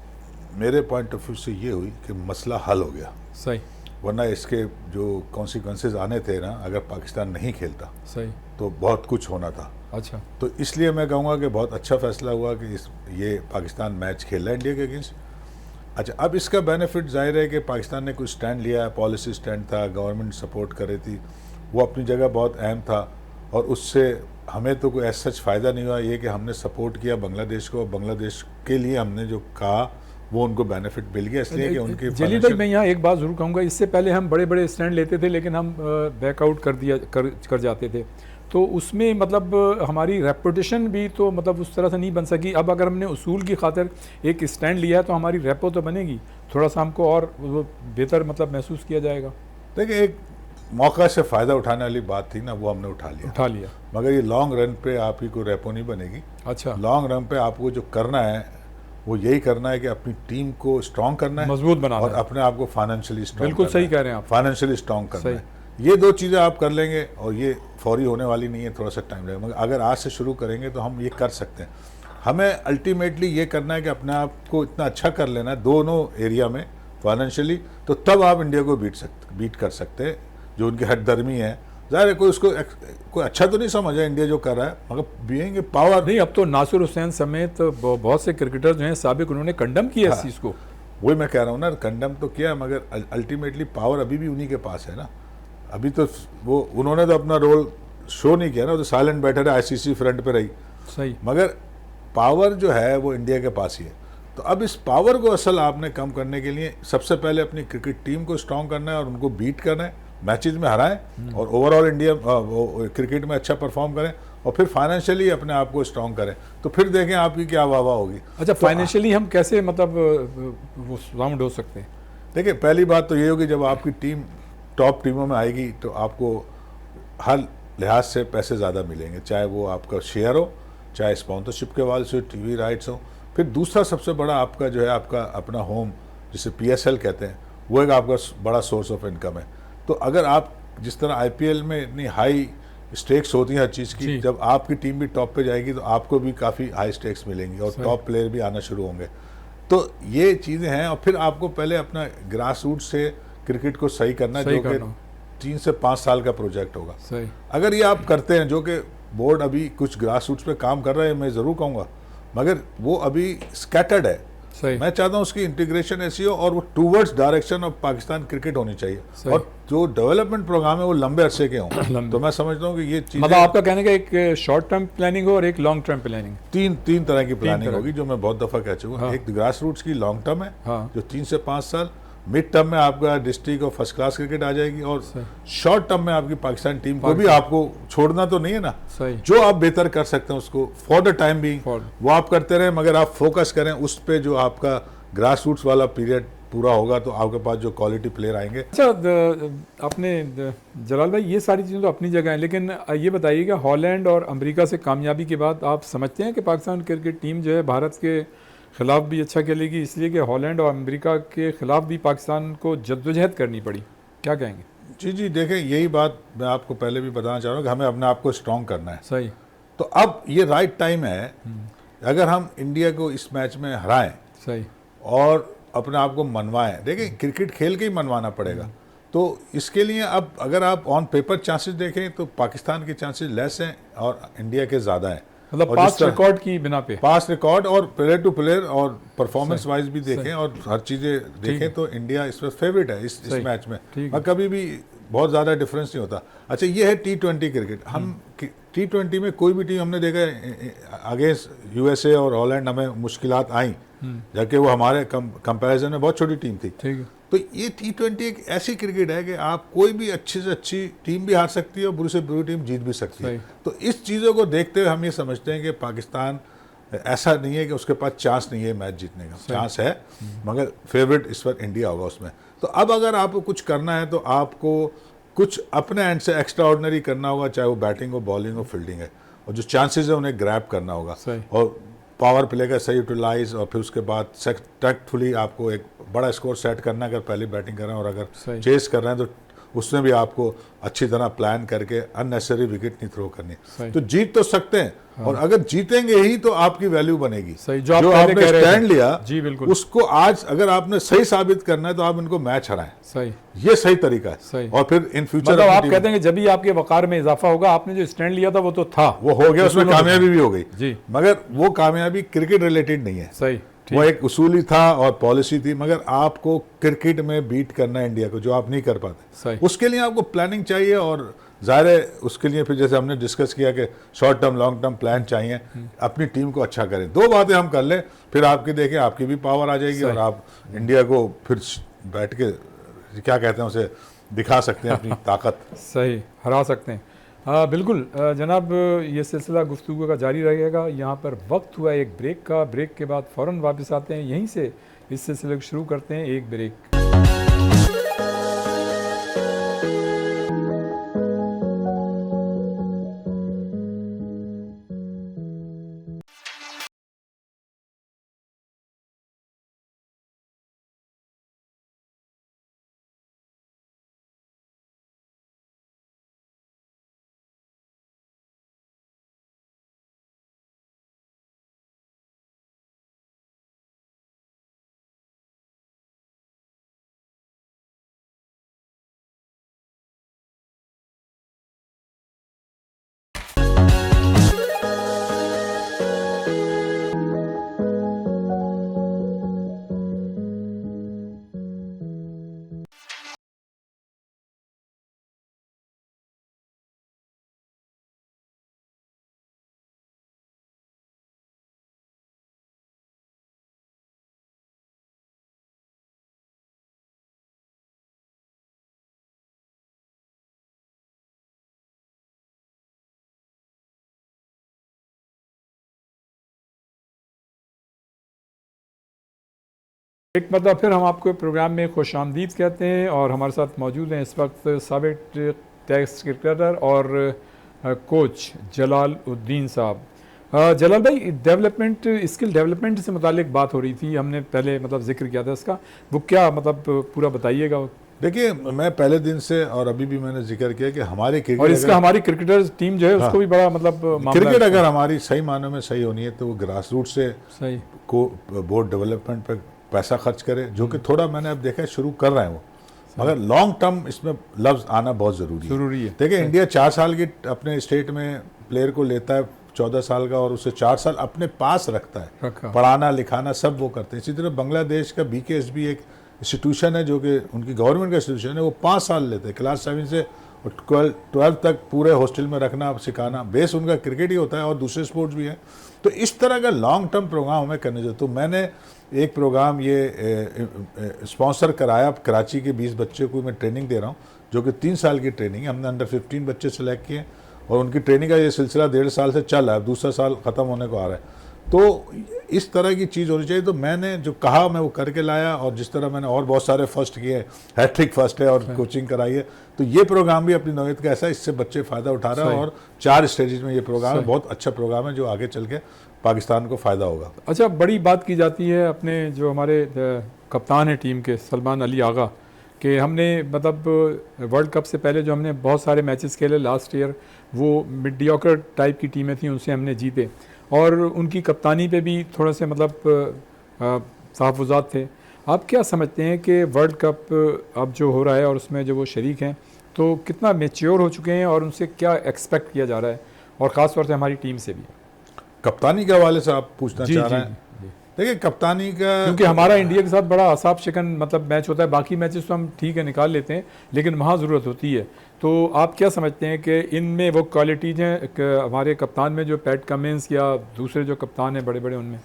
मेरे पॉइंट ऑफ व्यू से ये हुई कि मसला हल हो गया। सही। वरना इसके जो कॉन्सिक्वेंसेस आने थे ना, अगर पाकिस्तान नहीं खेलता सही तो बहुत कुछ होना था। अच्छा, तो इसलिए मैं कहूँगा कि बहुत अच्छा फैसला हुआ कि ये पाकिस्तान मैच खेल रहा है इंडिया के अगेंस्ट। अच्छा, अब इसका बेनिफिट जाहिर है कि पाकिस्तान ने कुछ स्टैंड लिया है, पॉलिसी स्टैंड था, गवर्नमेंट सपोर्ट कर रही थी, वो अपनी जगह बहुत अहम था। और उससे हमें तो कोई ऐसा सच फ़ायदा नहीं हुआ। ये कि हमने सपोर्ट किया बांग्लादेश को, बांग्लादेश के लिए हमने जो कहा वो उनको बेनिफिट मिल गया, इसलिए कि उनकी जलील भाई मैं यहाँ एक बात ज़रूर कहूँगा, इससे पहले हम बड़े बड़े स्टैंड लेते थे लेकिन हम बैकआउट कर जाते थे, तो उसमें मतलब हमारी रेपुटेशन भी तो मतलब उस तरह से नहीं बन सकी। अब अगर हमने उसूल की खातिर एक स्टैंड लिया है तो हमारी रेपो तो बनेगी, थोड़ा सा हमको और बेहतर मतलब महसूस किया जाएगा। देखिए, एक मौका से फ़ायदा उठाने वाली बात थी ना, वो हमने उठा लिया। मगर ये लॉन्ग रन पे आप ही को रेपो नहीं बनेगी। अच्छा, लॉन्ग रन पे आपको जो करना है वो यही करना है कि अपनी टीम को स्ट्रॉन्ग करना है, मजबूत बनाना और अपने आप को फाइनेंशियली स्ट्रॉन्ग, बिल्कुल सही कह रहे हैं आप, फाइनेंशियली स्ट्रॉन्ग करना है। ये दो चीज़ें आप कर लेंगे और ये फौरी होने वाली नहीं है, थोड़ा सा टाइम लगेगा, मगर अगर आज से शुरू करेंगे तो हम ये कर सकते हैं। हमें अल्टीमेटली ये करना है कि अपने आप को इतना अच्छा कर लेना है दोनों एरिया में फाइनेंशियली, तो तब आप इंडिया को बीट कर सकते हैं। जो उनकी हटदर्मी है, ज़ाहिर है कोई उसको कोई अच्छा तो नहीं समझा इंडिया जो कर रहा है, मगर बीइंग ए पावर। नहीं, अब तो नासिर हुसैन समेत बहुत से क्रिकेटर जो हैं साबिक, उन्होंने कंडम किया इस चीज़ को। वही मैं कह रहा हूँ ना, कंडम तो किया, मगर अल्टीमेटली पावर अभी भी उन्हीं के पास है ना। अभी तो वो उन्होंने तो अपना रोल शो नहीं किया ना, तो साइलेंट बैठे रहे, आईसीसी फ्रंट पे रही, सही। मगर पावर जो है वो इंडिया के पास ही है। तो अब इस पावर को असल आपने कम करने के लिए सबसे पहले अपनी क्रिकेट टीम को स्ट्रांग करना है और उनको बीट करना है, मैचेस में हराएं और ओवरऑल इंडिया क्रिकेट में अच्छा परफॉर्म करें और फिर फाइनेंशियली अपने आप को स्ट्रांग करें, तो फिर देखें आपकी क्या वाह वाह होगी। अच्छा, तो फाइनेंशियली हम कैसे मतलब वो साउंड हो सकते हैं? देखिए, पहली बात तो ये होगी, जब आपकी टीम टॉप टीमों में आएगी तो आपको हर लिहाज से पैसे ज़्यादा मिलेंगे, चाहे वो आपका शेयर हो, चाहे स्पॉन्सरशिप के वाले से टीवी राइट्स हो। फिर दूसरा सबसे बड़ा आपका जो है आपका अपना होम, जिसे पीएसएल कहते हैं, वो एक आपका बड़ा सोर्स ऑफ इनकम है। तो अगर आप जिस तरह आईपीएल में इतनी हाई स्टेक्स होती हैं हर चीज़ की, जब आपकी टीम भी टॉप पे जाएगी तो आपको भी काफ़ी हाई स्टेक्स मिलेंगी और टॉप प्लेयर भी आना शुरू होंगे। तो ये चीज़ें हैं, और फिर आपको पहले अपना ग्रास रूट से क्रिकेट को सही करना है, जो कि 3 से 5 साल का प्रोजेक्ट होगा। सही। अगर ये आप करते हैं, जो कि बोर्ड अभी कुछ ग्रास रूट्स पे काम कर रहा है, मैं ज़रूर कहूँगा, मगर वो अभी स्कैटर्ड है। सही। मैं चाहता हूँ उसकी इंटीग्रेशन ऐसी हो और वो towards direction of Pakistan cricket होनी चाहिए, और जो डेवलपमेंट प्रोग्राम है वो लंबे अरसे के हों। तो मैं समझता हूँ कि ये चीज़, मतलब आपका कहने का एक शॉर्ट टर्म प्लानिंग हो और एक लॉन्ग टर्म प्लानिंग, तीन तरह की प्लानिंग होगी, जो मैं बहुत दफ़ा कह चुका हूँ। एक ग्रास रूट्स की लॉन्ग टर्म है, जो 3 से 5 साल, मिड टर्म में आपका डिस्ट्रिक्ट और फर्स्ट क्लास क्रिकेट आ जाएगी, और शॉर्ट टर्म में आपकी पाकिस्तान टीम को भी आपको छोड़ना तो नहीं है ना। जो आप बेहतर कर सकते हैं उसको फॉर द टाइम बीइंग वो आप करते रहें, मगर आप फोकस करें उस पे जो आपका ग्रास रूट्स वाला पीरियड पूरा होगा, तो आपके पास जो क्वालिटी प्लेयर आएंगे। अच्छा, आपने जलाल भाई, ये सारी चीज़ें तो अपनी जगह हैं, लेकिन ये बताइएगा, हॉलैंड और अमेरिका से कामयाबी के बाद आप समझते हैं कि पाकिस्तान क्रिकेट टीम जो है भारत के खिलाफ भी अच्छा खेलेगी, इसलिए कि हॉलैंड और अमेरिका के खिलाफ भी पाकिस्तान को जद्दोजहद करनी पड़ी? क्या कहेंगे? जी जी, देखें, यही बात मैं आपको पहले भी बताना चाह रहा हूँ कि हमें अपने आप को स्ट्रॉन्ग करना है। सही। तो अब ये राइट टाइम है, अगर हम इंडिया को इस मैच में हराएं, सही, और अपने आप को मनवाएं। देखिए, क्रिकेट खेल के ही मनवाना पड़ेगा। तो इसके लिए अब अगर आप ऑन पेपर चांसेस देखें तो पाकिस्तान के चांसेस लेस हैं और इंडिया के ज़्यादा हैं। मतलब पास्ट रिकॉर्ड की बिना पे, पास्ट रिकॉर्ड और प्लेयर टू प्लेयर और परफॉर्मेंस वाइज भी देखें और हर चीज़ें देखें, तो इंडिया इस पर फेवरेट है इस मैच में, और कभी भी बहुत ज़्यादा डिफरेंस नहीं होता। अच्छा, ये है T20 क्रिकेट। हम T20 में कोई भी टीम हमने देखा अगेंस्ट यूएसए और हॉलैंड हमें मुश्किलात आई, जबकि वो हमारे कंपैरिजन में बहुत छोटी टीम थी। ठीक है। तो ये T20 एक ऐसी क्रिकेट है कि आप कोई भी अच्छी से अच्छी टीम भी हार सकती है और बुरी से बुरी टीम जीत भी सकती है। तो इस चीज़ों को देखते हुए हम ये समझते हैं कि पाकिस्तान ऐसा नहीं है कि उसके पास चांस नहीं है मैच जीतने का, चांस है, मगर फेवरेट इस वक्त इंडिया होगा उसमें। तो अब अगर आपको कुछ करना है तो आपको कुछ अपने एंड से एक्स्ट्रा ऑर्डिनरी करना होगा, चाहे वो बैटिंग हो, बॉलिंग हो, फील्डिंग है, और जो चांसेस है उन्हें ग्रैब करना होगा, और पावर प्ले का सही यूटिलाइज, और फिर उसके बाद टैक्टफुली आपको एक बड़ा स्कोर सेट करना है अगर पहली बैटिंग कर रहे हैं, और अगर चेस कर रहे हैं तो उसमें भी आपको अच्छी तरह प्लान करके अननेसेसरी विकेट नहीं थ्रो करनी। तो जीत तो सकते हैं, और अगर जीतेंगे ही तो आपकी वैल्यू बनेगी। जो आपने स्टैंड लिया, जी बिल्कुल, उसको आज अगर आपने सही साबित करना है तो आप इनको मैच हराएं। सही, ये सही तरीका है। सही। और फिर इन फ्यूचर मतलब आप कहते हैं कि जब भी आपके वकार में इजाफा होगा, आपने जो स्टैंड लिया था वो तो था, वो हो गया, उसमें कामयाबी भी हो गई जी, मगर वो कामयाबी क्रिकेट रिलेटेड नहीं है। सही, वो एक उसूली था और पॉलिसी थी, मगर आपको क्रिकेट में बीट करना है इंडिया को, जो आप नहीं कर पाते। उसके लिए आपको प्लानिंग चाहिए, और ज़ाहिर है उसके लिए फिर जैसे हमने डिस्कस किया कि short term long term plan चाहिए। अपनी टीम को अच्छा करें, दो बातें हम कर लें, फिर आपकी देखें आपकी भी पावर आ जाएगी, और आप इंडिया को फिर बैठ के क्या कहते हैं उसे दिखा सकते हैं अपनी ताकत। सही, हरा सकते हैं। हाँ बिल्कुल जनाब, ये सिलसिला गुफ्तगू का जारी रहेगा। यहाँ पर वक्त हुआ एक ब्रेक का, ब्रेक के बाद फ़ौरन वापस आते हैं, यहीं से इस सिलसिले को शुरू करते हैं। एक ब्रेक। एक मतलब फिर हम आपको प्रोग्राम में खुश आमदीद कहते हैं और हमारे साथ मौजूद हैं इस वक्त साबिक टेस्ट क्रिकेटर और कोच जलाल उद्दीन साहब। जलाल भाई, डेवलपमेंट स्किल डेवलपमेंट से मुतालिक बात हो रही थी, हमने पहले मतलब जिक्र किया था इसका, वो क्या मतलब पूरा बताइएगा। देखिए, मैं पहले दिन से और अभी भी मैंने जिक्र किया कि हमारे क्रिकेट और इसका हमारी क्रिकेटर्स टीम जो है उसको भी बड़ा मतलब क्रिकेट अगर हमारी सही मानों में सही होनी है तो वो ग्रास रूट से सही को बोर्ड डेवलपमेंट पे पैसा खर्च करे, जो कि थोड़ा मैंने अब देखा है शुरू कर रहे हैं वो, मगर लॉन्ग टर्म इसमें लफ्ज आना बहुत ज़रूरी है। देखिए, इंडिया 4 साल की अपने स्टेट में प्लेयर को लेता है 14 साल का और उसे 4 साल अपने पास रखता है, पढ़ाना लिखाना सब वो करते हैं। इसी तरह बांग्लादेश का BKSB एक इंस्टीट्यूशन है जो कि उनकी गवर्नमेंट का इंस्टीट्यूशन है, वो 5 साल लेते हैं, क्लास 7 से 12 तक पूरे हॉस्टल में रखना सिखाना, बेस उनका क्रिकेट ही होता है और दूसरे स्पोर्ट्स भी हैं। तो इस तरह का लॉन्ग टर्म प्रोग्राम हमें करने चाहिए। तो मैंने एक प्रोग्राम ये स्पॉन्सर कराया, कराची के 20 बच्चे को मैं ट्रेनिंग दे रहा हूँ, जो कि 3 साल की ट्रेनिंग है। हमने अंडर 15 बच्चे सेलेक्ट किए और उनकी ट्रेनिंग का ये सिलसिला 1.5 साल से चल रहा है, दूसरा साल ख़त्म होने को आ रहा है। तो इस तरह की चीज़ होनी चाहिए। तो मैंने जो कहा मैं वो करके लाया, और जिस तरह मैंने और बहुत सारे फर्स्ट किए, हैट्रिक फर्स्ट है और कोचिंग कराई है, तो ये प्रोग्राम भी अपनी नौयत का ऐसा है, इससे बच्चे फ़ायदा उठा रहे हैं और 4 स्टेजेस में ये प्रोग्राम है, बहुत अच्छा प्रोग्राम है जो आगे चल के पाकिस्तान को फ़ायदा होगा। अच्छा, बड़ी बात की जाती है अपने जो हमारे कप्तान हैं टीम के सलमान अली आगा, कि हमने मतलब वर्ल्ड कप से पहले जो हमने बहुत सारे मैचेस खेले लास्ट ईयर, वो मीडियोकर टाइप की टीमें थी, उनसे हमने जीते और उनकी कप्तानी पे भी थोड़ा से मतलब तहफ़्फ़ुज़ात थे। आप क्या समझते हैं कि वर्ल्ड कप अब जो हो रहा है और उसमें जो वो शरीक हैं तो कितना मैच्योर हो चुके हैं और उनसे क्या एक्सपेक्ट किया जा रहा है, और ख़ास तौर से हमारी टीम से भी? कप्तानी के हवाले से आप पूछना चाह रहे हैं? देखिए, कप्तानी का, क्योंकि हमारा इंडिया के साथ बड़ा असाब शिकन मतलब मैच होता है, बाकी मैचेस तो हम ठीक है निकाल लेते हैं, लेकिन वहाँ ज़रूरत होती है। तो आप क्या समझते हैं कि इनमें वो क्वालिटीज़ हैं हमारे कप्तान में, जो पैट कमिंस या दूसरे जो कप्तान हैं बड़े बड़े, उनमें?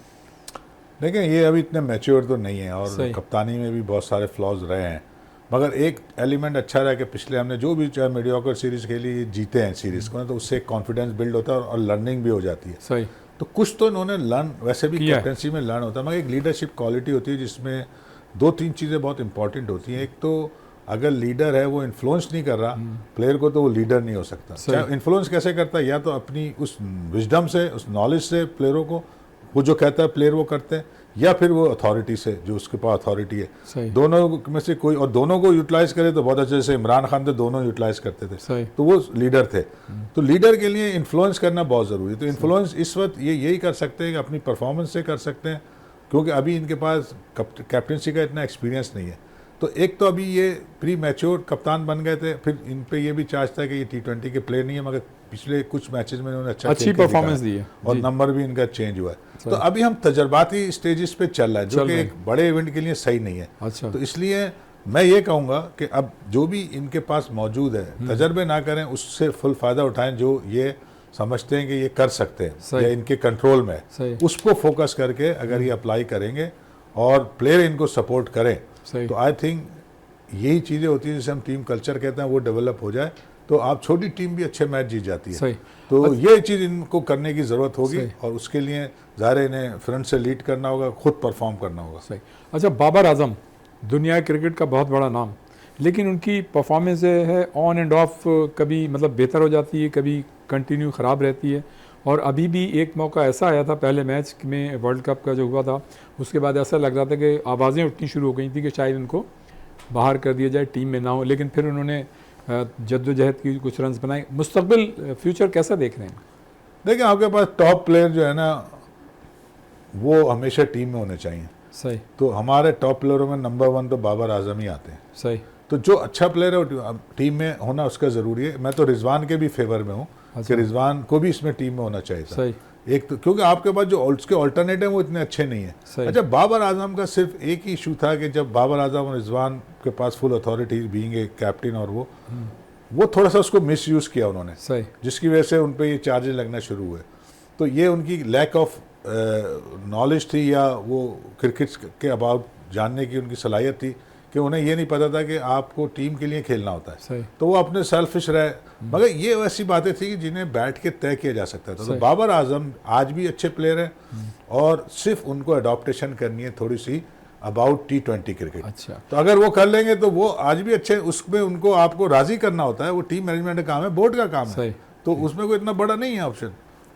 देखिए, ये अभी इतने मैच्योर तो नहीं है और कप्तानी में भी बहुत सारे फ्लॉज रहे हैं, मगर एक एलिमेंट अच्छा रहा कि पिछले हमने जो भी चाहे मीडियोकर सीरीज़ खेली, जीते हैं सीरीज़ को ना, तो उससे कॉन्फिडेंस बिल्ड होता है और लर्निंग भी हो जाती है। सही। तो कुछ तो इन्होंने लर्न, वैसे भी कैप्टनसी में लर्न होता है, मगर एक लीडरशिप क्वालिटी होती है जिसमें 2-3 चीज़ें बहुत इंपॉर्टेंट होती हैं। एक तो अगर लीडर है वो इन्फ्लुएंस नहीं कर रहा प्लेयर को, तो वो लीडर नहीं हो सकता। चाहे इन्फ्लुएंस कैसे करता है, या तो अपनी उस विजडम से, उस नॉलेज से प्लेयरों को, वो जो कहता है प्लेयर वो करते हैं, या फिर वो अथॉरिटी से, जो उसके पास अथॉरिटी है। दोनों में से कोई, और दोनों को यूटिलाइज करे तो बहुत अच्छे से इमरान खान थे, दोनों यूटिलाइज करते थे, तो वो लीडर थे। तो लीडर के लिए इन्फ्लुएंस करना बहुत ज़रूरी है। तो इन्फ्लुएंस इस वक्त ये यही कर सकते हैं कि अपनी परफॉर्मेंस से कर सकते हैं, क्योंकि अभी इनके पास कैप्टनसी का इतना एक्सपीरियंस नहीं है। तो एक तो अभी ये प्री मैच्योर कप्तान बन गए थे, फिर इन पे ये भी चार्ज था कि ये T20 के प्लेयर नहीं है, मगर पिछले कुछ मैचेस में इन्होंने अच्छी परफॉर्मेंस दी है और नंबर भी इनका चेंज हुआ है। तो अभी हम तजर्बाती स्टेजेस पे चल रहा है, जो कि एक बड़े इवेंट के लिए सही नहीं है। तो इसलिए मैं ये कहूँगा कि अब जो भी इनके पास मौजूद है, तजर्बे ना करें, उससे फुल फ़ायदा उठाएं, जो ये समझते हैं कि ये कर सकते हैं या इनके कंट्रोल में है, उसको फोकस करके अगर ये अप्लाई करेंगे और प्लेयर इनको सपोर्ट करें, तो आई थिंक यही चीज़ें होती हैं जिसे हम टीम कल्चर कहते हैं, वो डेवलप हो जाए तो आप छोटी टीम भी अच्छे मैच जीत जाती है। तो ये चीज़ इनको करने की ज़रूरत होगी और उसके लिए ज़ाहिर इन्हें फ्रंट से लीड करना होगा, खुद परफॉर्म करना होगा। सही। अच्छा, बाबर आजम दुनिया क्रिकेट का बहुत बड़ा नाम, लेकिन उनकी परफॉर्मेंस है ऑन एंड ऑफ, कभी मतलब बेहतर हो जाती है, कभी कंटिन्यू ख़राब रहती है। और अभी भी एक मौका ऐसा आया था पहले मैच में, वर्ल्ड कप का जो हुआ था, उसके बाद ऐसा लग रहा था कि आवाज़ें उठनी शुरू हो गई थी कि शायद इनको बाहर कर दिया जाए, टीम में ना हो, लेकिन फिर उन्होंने जद्दोजहद की, कुछ रन्स बनाए। मुस्तकबिल फ्यूचर कैसा देख रहे हैं? देखिए, आपके पास टॉप प्लेयर जो है ना, वो हमेशा टीम में होने चाहिए। सही। तो हमारे टॉप प्लेयरों में नंबर 1 तो बाबर आजम ही आते हैं। सही। तो जो अच्छा प्लेयर है टीम में होना उसका ज़रूरी है। मैं तो रिजवान के भी फेवर में हूँ कि रिजवान को भी इसमें टीम में होना चाहिए था। सही। एक तो क्योंकि आपके पास जो उसके ऑल्टरनेट हैं वो इतने अच्छे नहीं है। अच्छा, बाबर आजम का सिर्फ एक ही इशू था कि जब बाबर आजम और रिजवान के पास full authority being a captain, और वो थोड़ा सा उसको मिस यूज़ किया उन्होंने, जिसकी वजह से उन पर ये चार्जेस लगना शुरू हुए। तो ये उनकी लैक ऑफ नॉलेज थी, या वो क्रिकेट के अबाउट जानने की उनकी सलाहियत थी कि उन्हें ये नहीं पता था कि आपको टीम के लिए खेलना होता है। तो वो अपने सेल्फिश रहे, मगर ये वैसी बातें थी कि जिन्हें बैठ के तय किया जा सकता था। तो बाबर आजम आज भी अच्छे प्लेयर हैं और सिर्फ उनको अडॉप्टेशन करनी है थोड़ी सी, अबाउट T20 क्रिकेट। अच्छा तो अगर वो कर लेंगे तो वो आज भी अच्छे, उसमें उनको आपको राजी करना होता है, वो टीम मैनेजमेंट का काम है, बोर्ड का काम है, सही। तो उसमें कोई इतना बड़ा नहीं है ऑप्शन।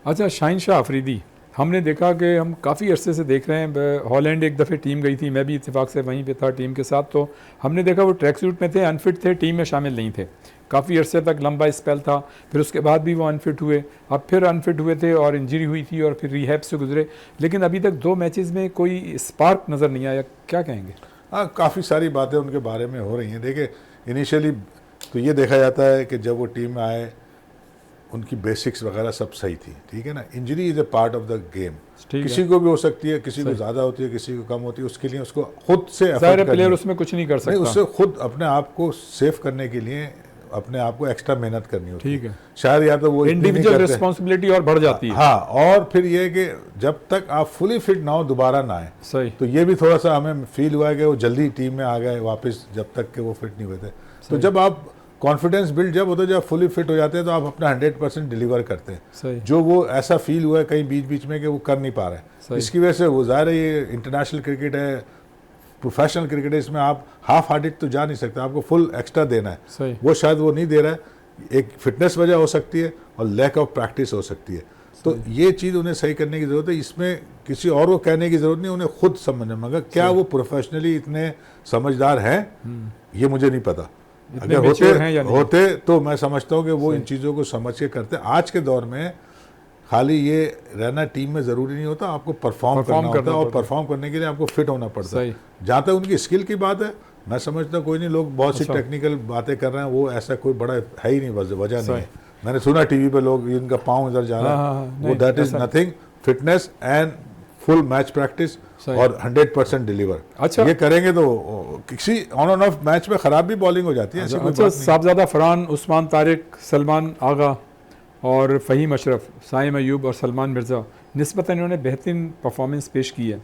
अच्छा शाहीन शाह अफरीदी, हमने देखा कि हम काफ़ी अरसे से देख रहे हैं, हॉलैंड एक दफ़े टीम गई थी, मैं भी इत्तेफाक से वहीं पे था टीम के साथ, तो हमने देखा वो ट्रैक सूट में थे, अनफिट थे, टीम में शामिल नहीं थे, काफ़ी अरसे तक लंबा स्पेल था, फिर उसके बाद भी वो अनफिट हुए, अब फिर अनफिट हुए थे और इंजरी हुई थी और फिर रिहैब से गुजरे, लेकिन अभी तक 2 मैचेस में कोई स्पार्क नज़र नहीं आया, क्या कहेंगे? हाँ, काफ़ी सारी बातें उनके बारे में हो रही हैं। देखिए इनिशियली तो ये देखा जाता है कि जब वो टीम में आए उनकी बेसिक्स वगैरह सब सही थी, ठीक है ना। Injury is a part of the game, किसी को भी हो सकती है, किसी को ज़्यादा होती है, किसी को कम होती है, उसके लिए उसको खुद से सारे प्लेयर उसमें कुछ नहीं कर सकता, उससे खुद अपने आप को सेव करने के लिए अपने आप को एक्स्ट्रा मेहनत करनी होती ठीक है। शायद या तो वो इंडिविजुअल रिस्पॉन्सिबिलिटी और बढ़ जाती है। हाँ, और फिर ये कि जब तक आप फुली फिट ना हो दोबारा ना आए, सही। तो ये भी थोड़ा सा हमें फील हुआ है कि वो जल्दी टीम में आ गए वापस, जब तक कि वो फिट नहीं हुए थे। तो जब आप कॉन्फिडेंस बिल्ड जब होता है, जब फुली फिट हो जाते हैं तो आप अपना 100% डिलीवर करते हैं। सही। जो वो ऐसा फील हुआ है कहीं बीच बीच में कि वो कर नहीं पा रहे हैं, इसकी वजह से वो ज़ाहिर है ये इंटरनेशनल क्रिकेट है, प्रोफेशनल क्रिकेट है, इसमें आप हाफ हार्टेड तो जा नहीं सकते, आपको फुल एक्स्ट्रा देना है। सही। वो शायद वो नहीं दे रहा है, एक फिटनेस वजह हो सकती है और लैक ऑफ प्रैक्टिस हो सकती है। तो ये चीज़ उन्हें सही करने की ज़रूरत है, इसमें किसी और को कहने की ज़रूरत नहीं, उन्हें खुद समझना। मगर क्या वो प्रोफेशनली इतने समझदार हैं, ये मुझे नहीं पता। अगर होते तो मैं समझता हूँ कि वो इन चीज़ों को समझ के करते। आज के दौर में खाली ये रहना टीम में ज़रूरी नहीं होता, आपको परफॉर्म करना होता है, और परफॉर्म करने के लिए आपको फिट होना पड़ता है। जहाँ तक उनकी स्किल की बात है, मैं समझता हूँ कोई नहीं, लोग बहुत सी टेक्निकल बातें कर रहे हैं, वो ऐसा कोई बड़ा है ही नहीं, वजह नहीं है। मैंने सुना टीवी पे लोग इनका पाँव इधर जा रहा है, वो that is nothing, fitness and full match practice और 100% डिलीवर। अच्छा, ये करेंगे तो किसी ऑन एंड ऑफ मैच में ख़राब भी बॉलिंग हो जाती है। अच्छा, साहबजादा फरहान, उस्मान तारिक, सलमान आगा और फ़हीम अशरफ, साइम अयूब और सलमान मिर्ज़ा, निस्बतन इन्होंने बेहतरीन परफॉर्मेंस पेश की है।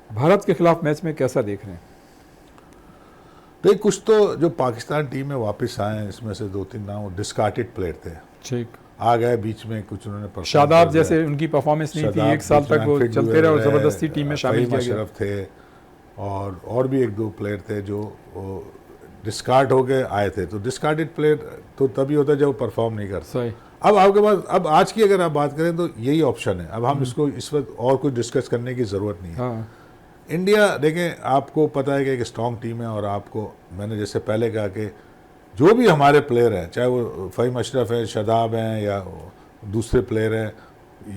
भारत के खिलाफ मैच में कैसा देख रहे हैं? देखिए कुछ तो जो पाकिस्तान टीम में वापस आए हैं, इसमें से 2-3 नाम डिस्कार्टेड प्लेयर थे, ठीक आ गए बीच में, कुछ उन्होंने शादाब जैसे उनकी परफॉर्मेंस नहीं थी, 1 साल तक वो चलते रहे और ज़बरदस्ती टीम में शामिल किया गया। थे और भी 1-2 प्लेयर थे जो डिस्कार्ड हो गए आए थे। तो डिस्कार्डेड प्लेयर तो तभी होता है जब वो परफॉर्म नहीं करता। सही। अब आपके पास, अब आज की अगर आप बात करें तो यही ऑप्शन है। अब हम इसको इस वक्त और कुछ डिस्कस करने की ज़रूरत नहीं है। हाँ। इंडिया देखें, आपको पता है कि एक स्ट्रॉन्ग टीम है, और आपको मैंने जैसे पहले कहा कि जो भी हमारे प्लेयर हैं, चाहे वो फ़हीम अशरफ हैं, शादाब हैं, या दूसरे प्लेयर हैं,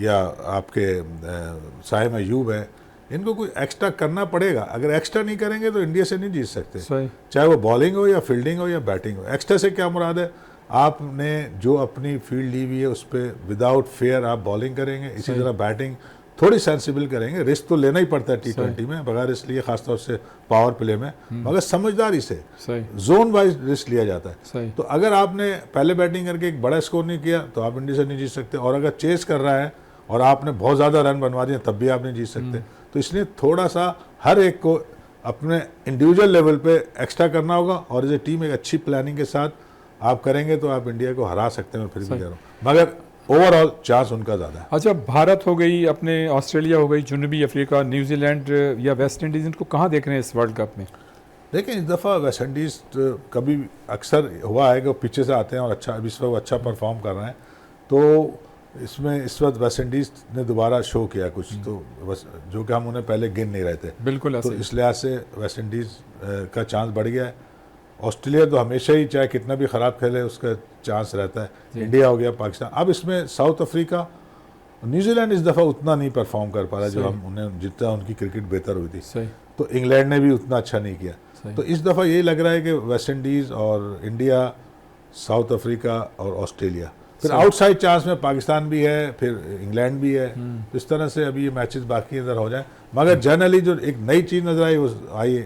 या आपके साइम अयूब हैं, इनको कुछ एक्स्ट्रा करना पड़ेगा। अगर एक्स्ट्रा नहीं करेंगे तो इंडिया से नहीं जीत सकते, चाहे वो बॉलिंग हो या फील्डिंग हो या बैटिंग हो। एक्स्ट्रा से क्या मुराद है, आपने जो अपनी फील्ड ली हुई है उस पर विदाउट फेयर आप बॉलिंग करेंगे, इसी तरह बैटिंग थोड़ी सेंसिबल करेंगे। रिस्क तो लेना ही पड़ता है T20 में, बगैर इसलिए खासतौर से पावर प्ले में, मगर समझदारी से जोन वाइज रिस्क लिया जाता है। तो अगर आपने पहले बैटिंग करके एक बड़ा स्कोर नहीं किया तो आप इंडिया से नहीं जीत सकते, और अगर चेस कर रहा है और आपने बहुत ज़्यादा रन बनवा दिए तब भी आप नहीं जीत सकते। तो इसलिए थोड़ा सा हर एक को अपने इंडिविजुअल लेवल पे एक्स्ट्रा करना होगा, और एज ए टीम एक अच्छी प्लानिंग के साथ आप करेंगे तो आप इंडिया को हरा सकते हैं। मैं फिर भी कह रहा हूँ, मगर ओवरऑल चांस उनका ज़्यादा है। अच्छा, भारत हो गई, अपने ऑस्ट्रेलिया हो गई, जनूबी अफ्रीका, न्यूजीलैंड या वेस्ट इंडीज़, इनको कहाँ देख रहे हैं इस वर्ल्ड कप में? देखें, इस दफ़ा वेस्ट इंडीज़ कभी अक्सर हुआ है कि वो पीछे से आते हैं और अच्छा, अभी इस वक्त अच्छा परफॉर्म कर रहे हैं। तो इसमें इस वक्त वेस्ट इंडीज़ ने दोबारा शो किया कुछ, तो जो कि हम उन्हें पहले गिन नहीं रहे थे। बिल्कुल। तो इस लिहाज से वेस्ट इंडीज़ का चांस बढ़ गया है। ऑस्ट्रेलिया तो हमेशा ही चाहे कितना भी ख़राब खेले उसका चांस रहता है। इंडिया हो गया, पाकिस्तान, अब इसमें साउथ अफ्रीका, न्यूजीलैंड इस दफ़ा उतना नहीं परफॉर्म कर पा रहा जो हम उन्हें, जितना उनकी क्रिकेट बेहतर हुई थी। तो इंग्लैंड ने भी उतना अच्छा नहीं किया। तो इस दफ़ा यही लग रहा है कि वेस्ट इंडीज़ और इंडिया, साउथ अफ्रीका और ऑस्ट्रेलिया, फिर आउटसाइड चांस में पाकिस्तान भी है, फिर इंग्लैंड भी है। तो इस तरह से अभी ये मैचेस बाकी इधर हो जाए। मगर जनरली जो एक नई चीज़ नजर आई वो आई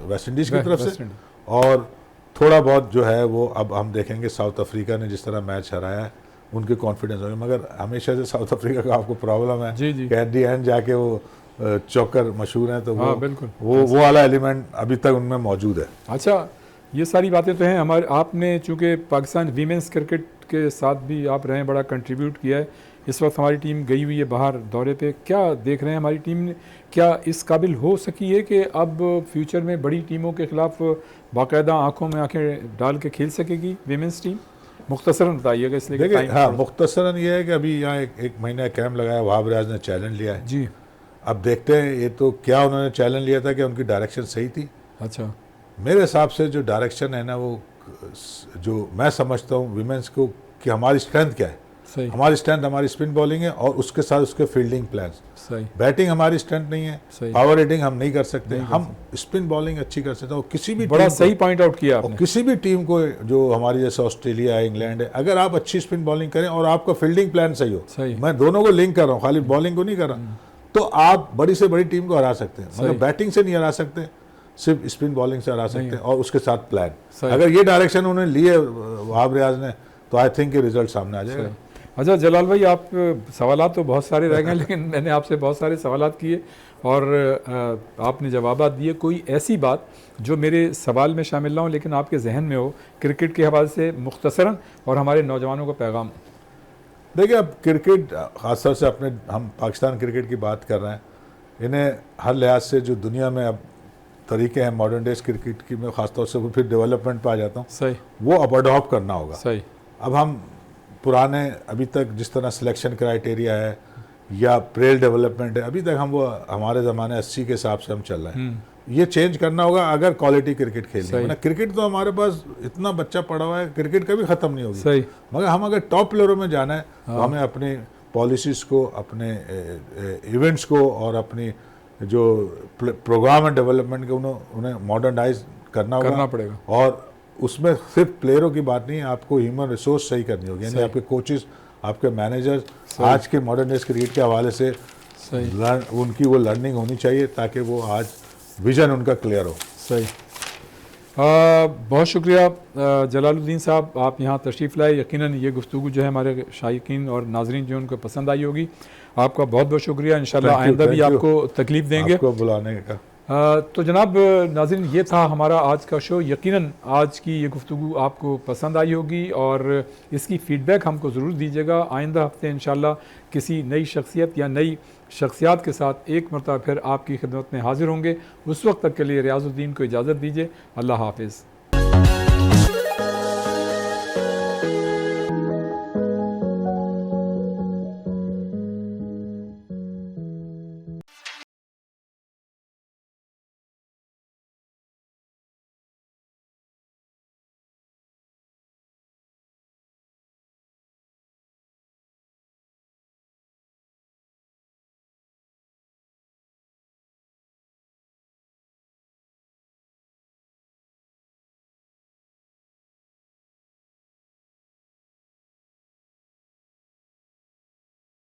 वेस्ट इंडीज़ की तरफ से, और थोड़ा बहुत जो है वो अब हम देखेंगे साउथ अफ्रीका ने जिस तरह मैच हराया है उनके कॉन्फिडेंस होंगे। मगर हमेशा से साउथ अफ्रीका का आपको प्रॉब्लम है कि एट दी एंड जाके वो चौकर मशहूर हैं, तो वो वाला एलिमेंट अभी तक उनमें मौजूद है। अच्छा, ये सारी बातें तो हैं हमारे, आपने चूँकि पाकिस्तान वीमेंस क्रिकेट के साथ भी आप रहे, बड़ा कंट्रीब्यूट किया है, इस वक्त हमारी टीम गई हुई है बाहर दौरे पे, क्या देख रहे हैं हमारी टीम ने, क्या इस काबिल हो सकी है कि अब फ्यूचर में बड़ी टीमों के ख़िलाफ़ बाकायदा आंखों में आंखें डाल के खेल सकेगी वीमेंस टीम? मुख्तसरन बताइएगा इसलिए। देखिए हाँ, मुख्तसरन ये है कि अभी यहाँ एक महीना कैंप लगाया, वहाब रियाज ने चैलेंज लिया है जी। अब देखते हैं ये तो क्या उन्होंने चैलेंज लिया था कि उनकी डायरेक्शन सही थी। अच्छा, मेरे हिसाब से जो डायरेक्शन है ना वो जो मैं समझता हूँ विमेंस को कि हमारी स्ट्रेंथ क्या है, सही हमारी स्ट्रेंथ हमारी स्पिन बॉलिंग है और उसके साथ उसके फील्डिंग प्लान्स। सही बैटिंग हमारी स्ट्रेंथ नहीं है, सही, पावर हिटिंग हम नहीं कर सकते, नहीं कर हम स्पिन बॉलिंग अच्छी कर सकते हैं। और किसी भी बड़ा टीम सही पॉइंट आउट किया और आपने। किसी भी टीम को जो हमारी जैसे ऑस्ट्रेलिया है, इंग्लैंड है, अगर आप अच्छी स्पिन बॉलिंग करें और आपका फील्डिंग प्लान सही हो, सही, मैं दोनों को लिंक कर रहा हूँ, खाली बॉलिंग को नहीं कर रहा, तो आप बड़ी से बड़ी टीम को हरा सकते हैं। मतलब बैटिंग से नहीं हरा सकते, सिर्फ स्पिन बॉलिंग से हरा सकते हैं और उसके साथ प्लान। अगर ये डायरेक्शन उन्होंने लिए वहाब रियाज ने तो आई थिंक रिजल्ट सामने आ जाएगा। अच्छा जलाल भाई, आप सवालात तो बहुत सारे रह गए लेकिन मैंने आपसे बहुत सारे सवालात किए और आपने जवाबात दिए। कोई ऐसी बात जो मेरे सवाल में शामिल ना हो लेकिन आपके जहन में हो क्रिकेट के हवाले से मुख्तसरन, और हमारे नौजवानों का पैगाम? देखिए अब क्रिकेट खासतौर से अपने हम पाकिस्तान क्रिकेट की बात कर रहे हैं, इन्हें हर लिहाज से जो दुनिया में अब तरीके हैं मॉडर्न डेज क्रिकेट की, मैं खासतौर से फिर डेवलपमेंट पे आ जाता हूँ, सही, वो अब अडॉप्ट करना होगा। सही। अब हम पुराने अभी तक जिस तरह सिलेक्शन क्राइटेरिया है या प्लेयर डेवलपमेंट है, अभी तक हम वो हमारे ज़माने 80 के हिसाब से हम चल रहे हैं, ये चेंज करना होगा अगर क्वालिटी क्रिकेट खेलनी है। क्रिकेट तो हमारे पास इतना बच्चा पड़ा हुआ है, क्रिकेट कभी ख़त्म नहीं होगी। सही। मगर हम अगर टॉप प्लेयरों में जाना है तो हमें अपनी पॉलिसीज़ को, अपने इवेंट्स को और अपनी जो प्रोग्राम एंड डेवलपमेंट के उन्हें मॉडर्नाइज करना पड़ेगा। और उसमें सिर्फ प्लेयरों की बात नहीं है, आपको ह्यूमन रिसोर्स सही करनी होगी, यानी आपके कोचेस, आपके मैनेजर्स आज के मॉडर्न डेज क्रिकेट के हवाले से उनकी वो लर्निंग होनी चाहिए ताकि वो आज विजन उनका क्लियर हो। सही। बहुत शुक्रिया जलालुद्दीन साहब, आप यहाँ तशरीफ़ लाए। यकीनन ये गुफ्तगू जो है हमारे शायकीन और नाजरीन जो उनको पसंद आई होगी। आपका बहुत बहुत शुक्रिया। इंशाल्लाह आइंदा भी आपको तकलीफ़ देंगे आपको बुलाने का। तो जनाब नाज़रीन, ये था हमारा आज का शो। यकीनन आज की ये गुफ्तगू आपको पसंद आई होगी और इसकी फ़ीडबैक हमको ज़रूर दीजिएगा। आइंदा हफ्ते इंशाल्लाह किसी नई शख्सियत या नई शख्सियात के साथ एक मरतबा फिर आपकी खिदमत में हाज़िर होंगे। उस वक्त तक के लिए रियाज़ुद्दीन को इजाज़त दीजिए। अल्लाह हाफ़िज़।